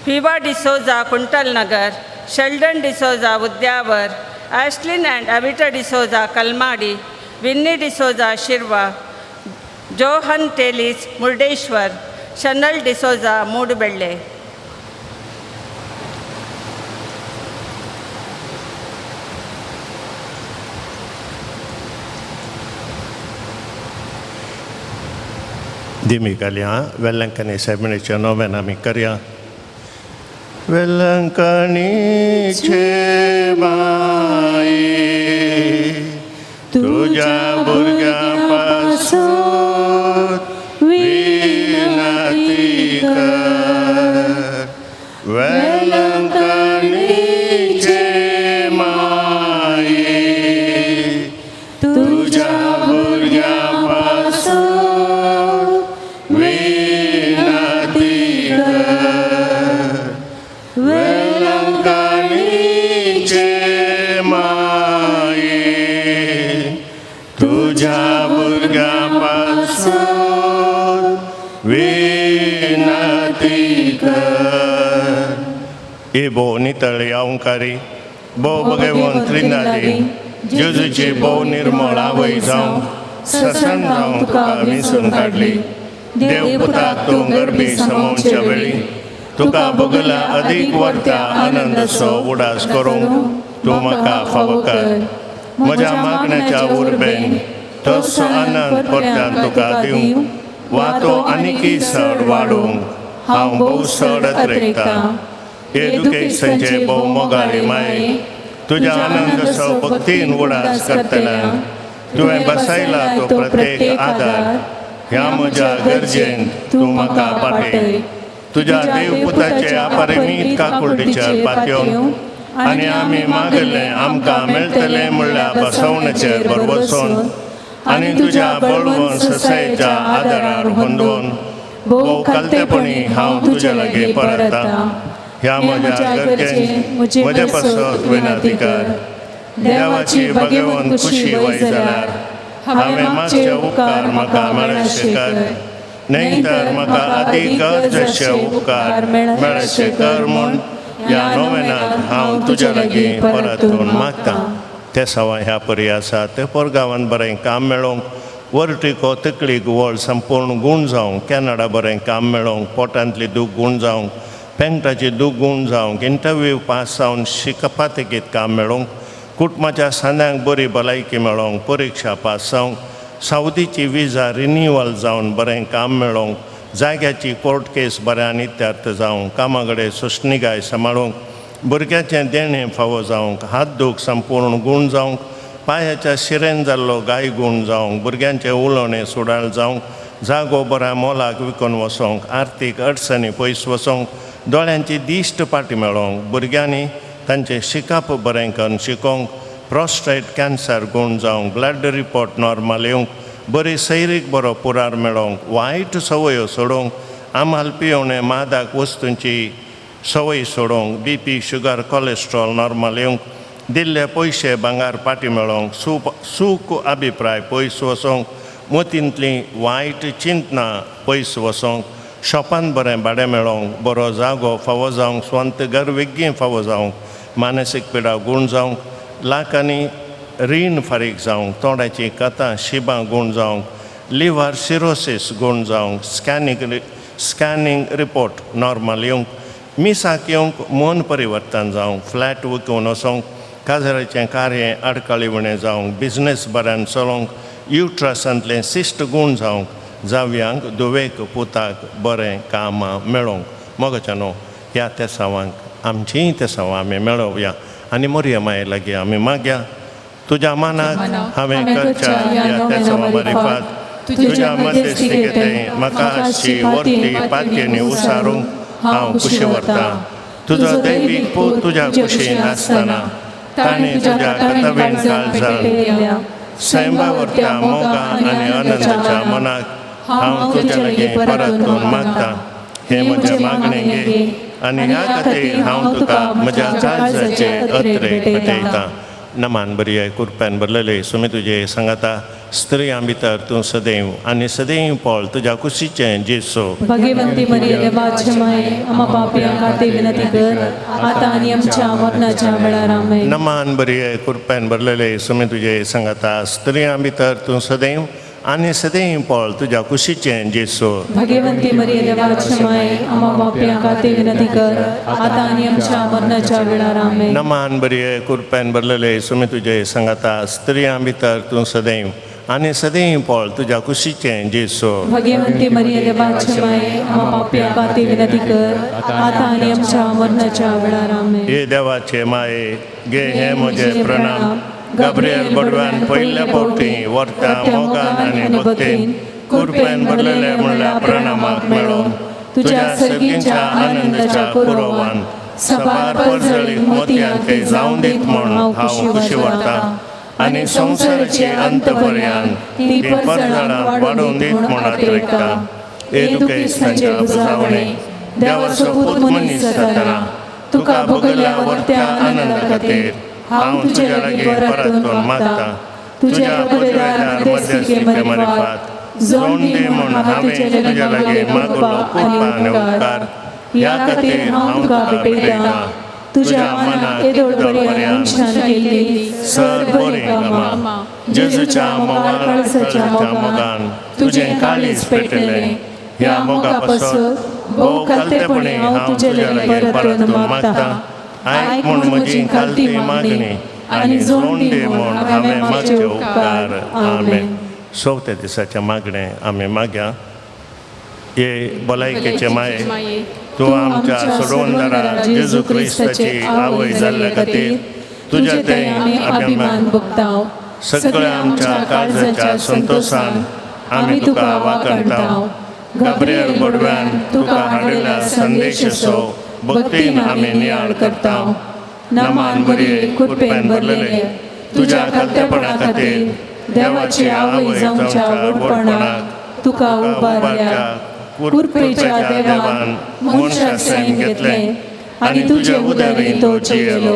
Feeva D'Souza Kuntal Nagar, Sheldon D'Souza Udyavar, Ashlin and Avita D'Souza Kalmadi, Winnie D'Souza Shirva, Johan Tellis Murdeshwar, Shanal D'Souza Moodubelle. दिमी घालया वेल्लंकनी साहेबांच्या नोव्यान आमी करया. वेलंकणीचे माये तुझ्या भुरग्यापासून विनंती कर. वेलंकणीचे माये तुझ्या भुरग्यापासून विनंती कर. वेलंकणीचे माये तुझ्या भुरग्यापासून विनंती कर. इबो नितळी अवंकारी भोव भगवंत त्रिनादी जेजूची भोव निर्मळ आवय जावं ससन जावं तुका विसरून काडली. देव पुताक तूं गर्भी समोवच्या वेळी तुका बगला अदीक वर्ता आनंदसो उडास करूंक तूं म्हाका फावो कर. म्हज्या मागण्याच्या उर्बेन तसो आनंद परत्यान तुका दिवंक वा तो आनीकी चड वाडोवंक हांव भोव चड अत्रेकता. एदुकेशनचे भोव मोगाळी माये तुज्या आनंदसो भक्तीन उडास करतल्या तुवें बसयला तो प्रत्येक आदार. ह्या म्हज्या गरजेन तूं म्हाका पाटय. तुज्या देवपुताचे अपरिमीत काकुळटीचेर पातयोन आनी आमी मागलें आमकां मेळटलें म्हणल्यार बसवणेचेर बरवसून आनी तुज्या बळवंत ससायेच्या आदारार हुंदोवन भोव कालतेपणी हांव तुजे लागीं परता. ह्या म्हज्या गरजेन म्हजे पासत विनंती कर. देवाची भगवंत खुशी वय जाल्यार हांवें मागचे उपकार म्हाका मेळचे कर. न्हय तर म्हाका अदीक जशे उपकार मेळचे कर म्हूण ह्या नोवेनांत हांव तुजे लागीं परतून मागतां. ते सवाय ह्या परी आसा ते पोरगांवांत बरें काम मेळोवंक वर्टिको तकलीक व्हड संपूर्ण गूण जावंक कॅनडा बरें काम मेळोवंक पोटांतली दूख गूण जावंक पेंगटाची दूख गूण जावंक इंटरव्यू पास जावन शिकपातकीत काम मेळोवंक कुटुंबाच्या सांद्यांक बरी भलायकी मेळोवंक परीक्षा पास जावंक सावदीची विजा रिन्युअल जावन बरें काम मेळोवंक जाग्याची कोर्ट केस बऱ्यान इत्यार्थ जावंक कामाकडेन सुश्निगाय सांबाळूंक भुरग्याचें देणें फावो जावंक हात दूख संपूर्ण गूण जावंक पांयाच्या शिरेन जाल्लो गाय गूण जावंक भुरग्यांचें उलोवणें सुडाळ जावंक जागो बऱ्या मोलाक विकून वचोंक आर्थीक अडचणी पयस वचोंक दोळ्यांची दिश्ट पाटी मेळोवंक भुरग्यांनी तांचें शिकप बरें करून शिकोवंक प्रोस्टेट कॅन्सर गूण जावंक ब्लड रिपोर्ट नॉर्मल येवंक बरी सैरीक बरो पुरार मेळोवंक वायट संवयो सोडोवंक आमाल पियोवणें मादक वस्तूंची संवय सोडोवंक BP शुगर कोलेस्ट्रॉल नॉर्मल येवंक दिल्ले पयशे भांगार पाटी मेळोवंक सूख अभिप्राय पयस वचोंक मतींतलीं वायट चिंतनां पयस वचोंक शॉपान बरें भाडें मेळोवंक बरो जागो फावो जावंक स्वंत घर वेग्गीं फावो जावंक मानसीक पिडा गूण जावंक लाखांनी रीण फारीक जावंक तोंडाची कथा शिबां गूण जावंक लिव्हर सिरोसीस गूण जावंक स्कॅनिंग रिपोर्ट नॉर्मल येवंक मिसाक येवंक मन परिवर्तन जावंक फ्लॅट विकून वचोंक काजराचें कार्य आडकाळिवणें जावंक बिझनेस बऱ्यान चलोवंक युट्रसांतलें सिस्ट गूण जावंक जाव्यांक दुवेक पुताक बरें कामां मेळोवंक मोगाच्यानो ह्या त्या सावांक आमचींय त्या सावां आमी मेळोवया आनी मोरया माये लागीं आमी मागया. तुज्या मानाक हांवें करच्या ह्या त्या सावां मारिफात तुज्या मध्यस्थीकेतें म्हाका आसची वर्ती पातयेंनी उसारूंक हांव कुशी व्हरतां. तुजो दैवीक पूत तुज्या कुशीन आसतना ताणें तुज्या कथावेन काळजान सैंबावर्त्या मोगा आनी आनंदाच्या मनाक हांव तुज्या लागीं परतून मागतां. हे म्हज्या मागणें घे आनी ह्या खातीर हांव तुका म्हज्या काळजाचे अत्रे भेटयतां. नमान बरी आहे कृपेन भरलेले सुमी तुजे सांगाता स्त्रियां भितर तूं सदैव आनी सदैव पोळ तुज्या कुशीचें जेसो. भगवंती मरिये देवाचे माये आम्हा पापियां खातीर विनंती कर आता आनी आमच्या मरणाच्या वेळार आमेन. नमान बरी आहे कृपेन भरलेले सुमी तुजे सांगाता स्त्रियां भितर तूं सदैव आनी सदैव पोळ तुज्या कुशीचें जेसो. भगवंती मरिये देवाचे माये आम्हा पापियां खातीर विनंती कर आता आनी आमच्या मरणाच्या वेळार आमेन. नमान बरी आहे कृपेन भरलेले सुमी तुजे सांगाता स्त्रियां भितर तूं सदैव आनी सदैं पळ तुज्या कुशीचें जेसो भाग्यवंती मरिया देवाचे माये आम्हा पाप्या खातीर विनंती कर आता आनी आमच्या मरणाच्या वेळार आमेन. हे देवाचे माये गे हे म्हजे प्रणाम. गब्रियल बडव्यान पयल्या फावटी वर्ता मोगान आनी भक्तीन कृपेन भरलेले म्हणल्यार प्रणामाक मेळोन तुज्या सर्गीच्या आनंदाच्या पुरोवान सबार परजळीक मोतयांते जावं दीत म्हूण हांव खुशी व्हरता आनी संवसाराची अंत पर्यंत ती परजळां वाडोवन दीत म्हूण आत्रयता. येदुकेस्तांच्या बुजावणे देवाचो पूत मनीस जातना तुका भोगल्या वर्त्या आनंदा खातीर हांव तुज्या लागीं परतून मागता. तुज्या पदव्यार मध्यस्थीके मार्फत जोड दी म्हूण हांवें तुज्या लागीं मागलो कृपा आनी उपकार ह्या खातीर हांव तुका भेटयता. तुज्या मनाक येदोळ पर्यंत उंचान केल्ली सर बरी गमा जेजूच्या मोगान कळसाच्या मोगान तुजें काळीज पेटयलें. ह्या मोगा पासत भोव कालतेपणी हांव तुजे लागीं परतून मागता. आयक म्हूण म्हजी कालती मागणी आनी जोड दी म्हूण हांवें मागचे उपकार. आमेन. चवथ्या दिसाच्या मागणें आमी मागया. हे भलायकेचे माये तूं आमच्या सोडवणदारा जेजू क्रिस्ताची आवय जाल्ल्या खातीर तुज्या तें अभिमान भोगतांव. सगळ्या आमच्या काळजाच्या संतोशान आमी तुका वाकणटांव. गब्रियल बडव्यान तुका हाडिल्ल्या संदेशाचो भक्तीन आमी नियाळ करतांव. नमान बरये कृपेन भरलेले तुज्या कालतेपणा खातीर देवाची आवय जावच्या व्हडपणाक तुका उबारल्या. कृपेच्या देवान मनशा सैन घेतलें आनी तुजे उदारीन तो जियेलो.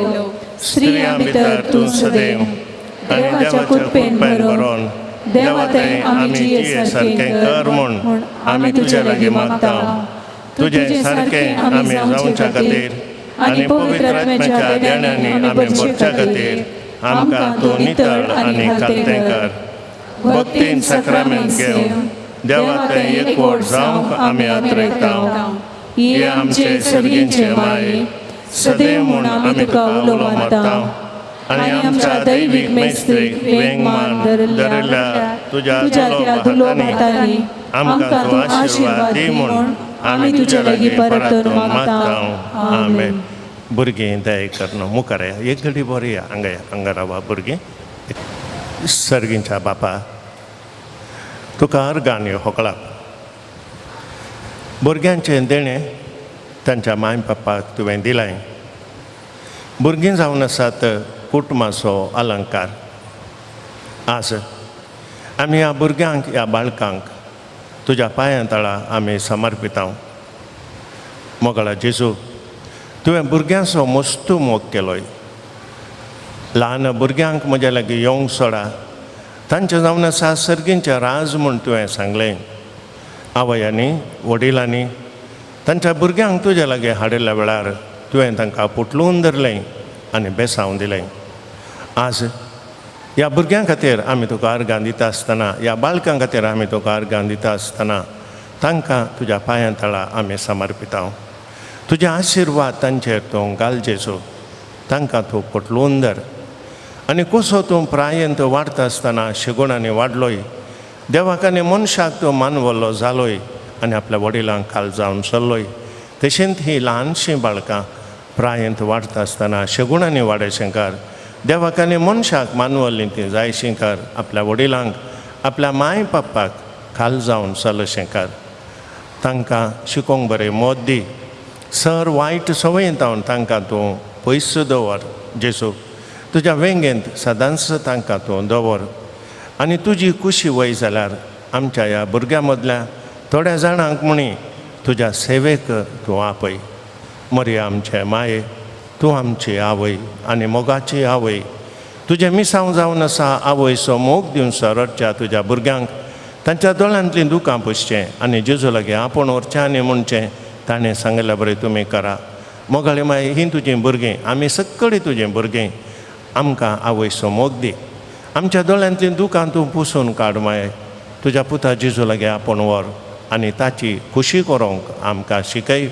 स्त्रियां भितर तूं सदैव देवाच्या कृपेन भरोन देवा तें आमी जिये सारकें कर म्हूण आमी तुजे लागीं मागतांव. तुजें सारकें आमी जावच्या खातीर आनी पवित्र आत्म्याच्या देण्यांनी आमी भरच्या खातीर आमकां तूं नितळ आनी कालतें कर. भक्तीन साक्रामेंत घेवन देवा तें एकवट जावंक आमी आत्रयतांव. हे आमचे सर्गींचे माये सदैव म्हूण आमी तुका उलो मारतांव आनी आमच्या दैवीक मेस्त्रीक वेंगमान धरिल्ल्या तुज्या धुलो भातांनी आमकां तूं आशिर्वाद दी म्हूण आमी तुज्या लागीं परतून मागतांव. आमेन. भुरगीं दय करन मुखार या. एक घडी बरी या हांगा रावा भुरगीं. सर्गींच्या बापा तुका अर्गान यो होकळाक. भुरग्यांचें देणें तांच्या माय बापाक तुवें दिलाय. भुरगीं जावन आसात कुटुंबाचो अलंकार. आज आमी ह्या भुरग्यांक ह्या बाळकांक तुज्या पांयां तळा आमी समर्पितांव. मोगळा जेजू तुवें भुरग्यांचो मस्तू मोग केलोय. ल्हान भुरग्यांक म्हज्या लागीं येवंक सोडा. तांचे जावन आसा सर्गींचें राज म्हूण तुवें सांगलें. आवयांनी वडिलांनी तांच्या भुरग्यांक तुज्या लागीं हाडिल्ल्या वेळार तुवें तांकां पुटलून धरलें आनी बेसांव दिलें. आज ह्या भुरग्यां खातीर आमी तुका अर्गां दिता आसतना ह्या बाळकां खातीर आमी तुका अर्गां दिता आसतना तांकां तुज्या पांयां तळा आमी समर्पितांव. तुजे आशिर्वाद तांचेर तूं घाल जेजू. तांकां तूं पुटलून धर आनी कसो तूं प्रायंत वाडता आसतना शिगोणांनी वाडलोय. देवाक आनी मनशाक तूं मानवल्लो जालोय आनी आपल्या वडिलांक काल जावन चल्लोय. तशेंच ही ल्हानशीं बाळकां प्रायंत वाडता आसतना शेगुणांनी वाडयशें कर. देवाक आनी मनशाक मानवल्लीं ती जायशीं कर. आपल्या वडिलांक आपल्या माय बापाक खाल जावन चलशें कर. तांकां शिकोवंक बरें मोद दी. सर वायट संवयेंतावन तांकां तूं पयस दवर जेजू. तुज्या वेंगेंत सदांच तांकां तूं दवर आनी तुजी खुशी वय जाल्यार आमच्या ह्या भुरग्यां मदल्या थोड्या जाणांक म्हणी तुज्या सेवेक तूं आपय. मरिया आमचे माये तूं आमची आवय आनी मोगाची आवय. तुजें मिसांव जावन आसा आवयचो मोग दिवचो रडच्या तुज्या भुरग्यांक तांच्या दोळ्यांतलीं दुकां पुसचें आनी जेजू लागीं आपूण व्हरचें आनी म्हणचें ताणें सांगलें बरें तुमी करा. मोगाळी माय हीं तुजीं भुरगीं आमी सगळीं तुजीं भुरगीं. आमकां आवयचो मोग दी. आमच्या दोळ्यांतलीं दुकां तूं पुसून काड माय. तुज्या पुता जेजू लागीं आपूण व्हर आनी ताची खुशी करूंक आमकां शिकय.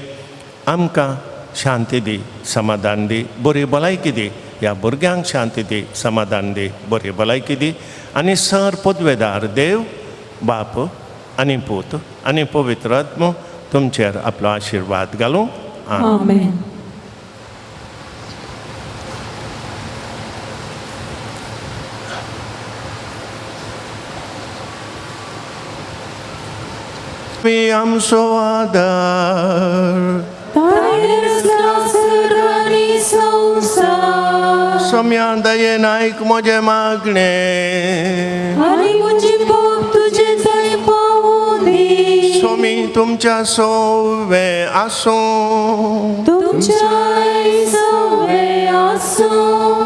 आमकां शांती दी, समाधान दी, बरी भलायकी दी. ह्या भुरग्यांक शांती दी, समाधान दी, बरी भलायकी दी आनी सर पदवेदार देव बाप आनी पूत आनी पवित्र आत्मो तुमचेर आपलो आशिर्वाद घालूं. आमेन. मी आमचो आदार सोम्या दयेन आयक म्हजे मागणे सोमी तुमच्या सोवे आसूं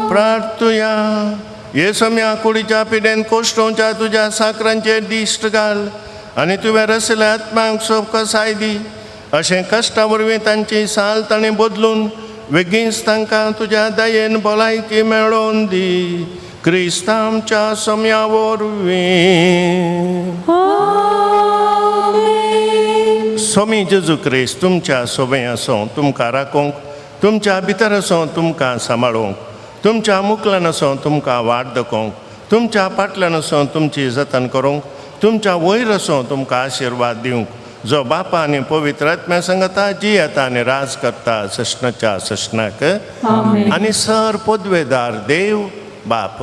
प्रार्थुया हे सोम्या कुडीच्या पिडेन कोश्टोवच्या तुज्या साकरांचेर दिश्ट घाल आनी तुवें रसल्या आत्म्यांक सोबकसाय दी. अशें कश्टा वरवीं तांची साल ताणें बदलून बेगीनच तांकां तुज्या दयेन भलायकी मेळोवन दी. क्रिस्ता आमच्या सोम्या वरवीं. सोमी जेजू क्रिस्त तुमच्या सोबे आसूं, तुमकां राखोंक, तुमच्या भितर आसूं तुमकां सांबाळूंक, तुमच्या मुखल्यान आसूं तुमकां वाट दाखोवंक, तुमच्या फाटल्यान आसूं तुमची जतन करूंक, तुमच्या वयर आसूं तुमकां आशिर्वाद दिवंक, जो बापा आनी पवित्र आत्म्या सांगता जी येता आनी राज करता सशनाच्या सशनाक आनी सर पदवेदार देव बाप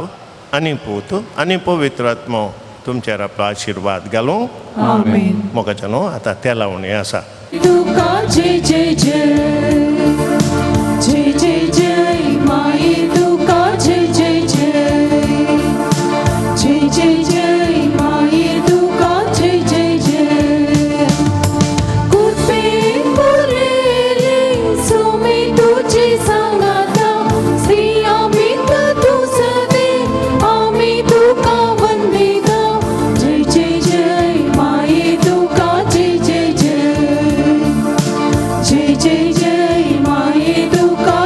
आनी पूत आनी पवित्र आत्मो तुमचेर आपलो आशिर्वाद घालूं. मोगाच्या न्हू आतां त्या लावणी आसा. तुका जय जय जय जय जय जय माये तुका जय जय जय जय जय जय माये तुका जय जय जय कुर्बेन पुरेले सोमी तुझी सांगाता श्री आम्हीत तुझ दे आम्ही तुका वंदिता जय जय जय माये तुका जय जय जय जय जय जय माये तुका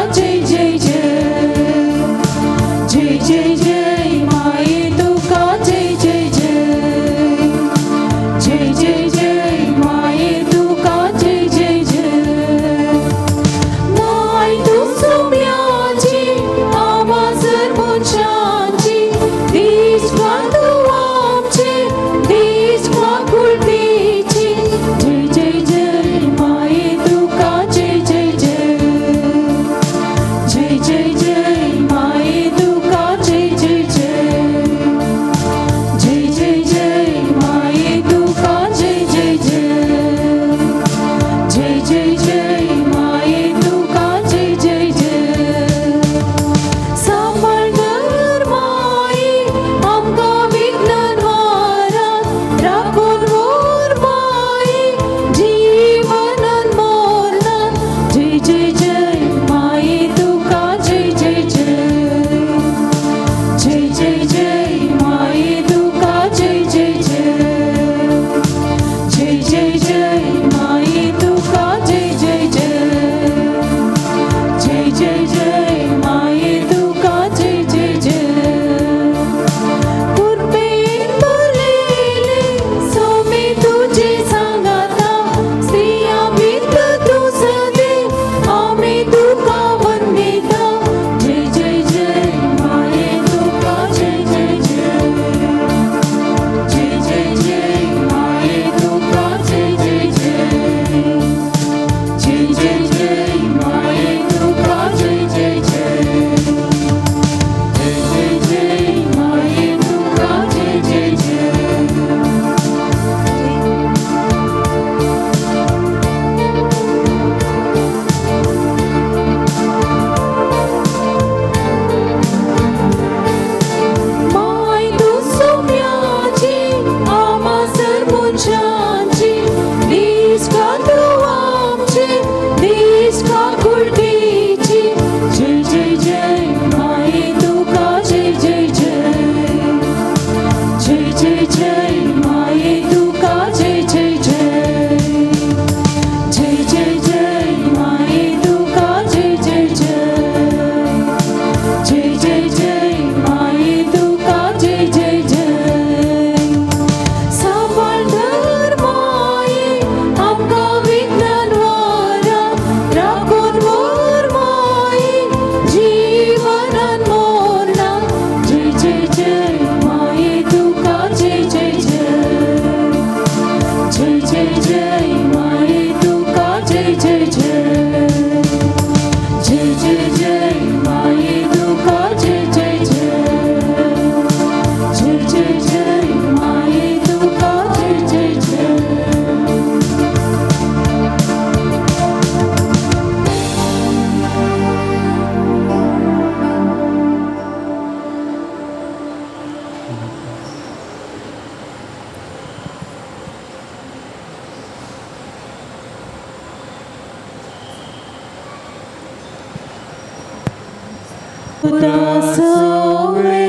पुतासोवे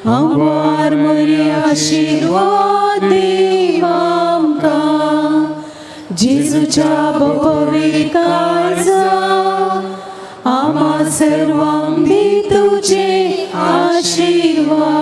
आमवार मरी आशीर्वाद देव आमकां जेजूच्या पवित्र काळजा आम्हा सर्वांक दी तुझे आशीर्वाद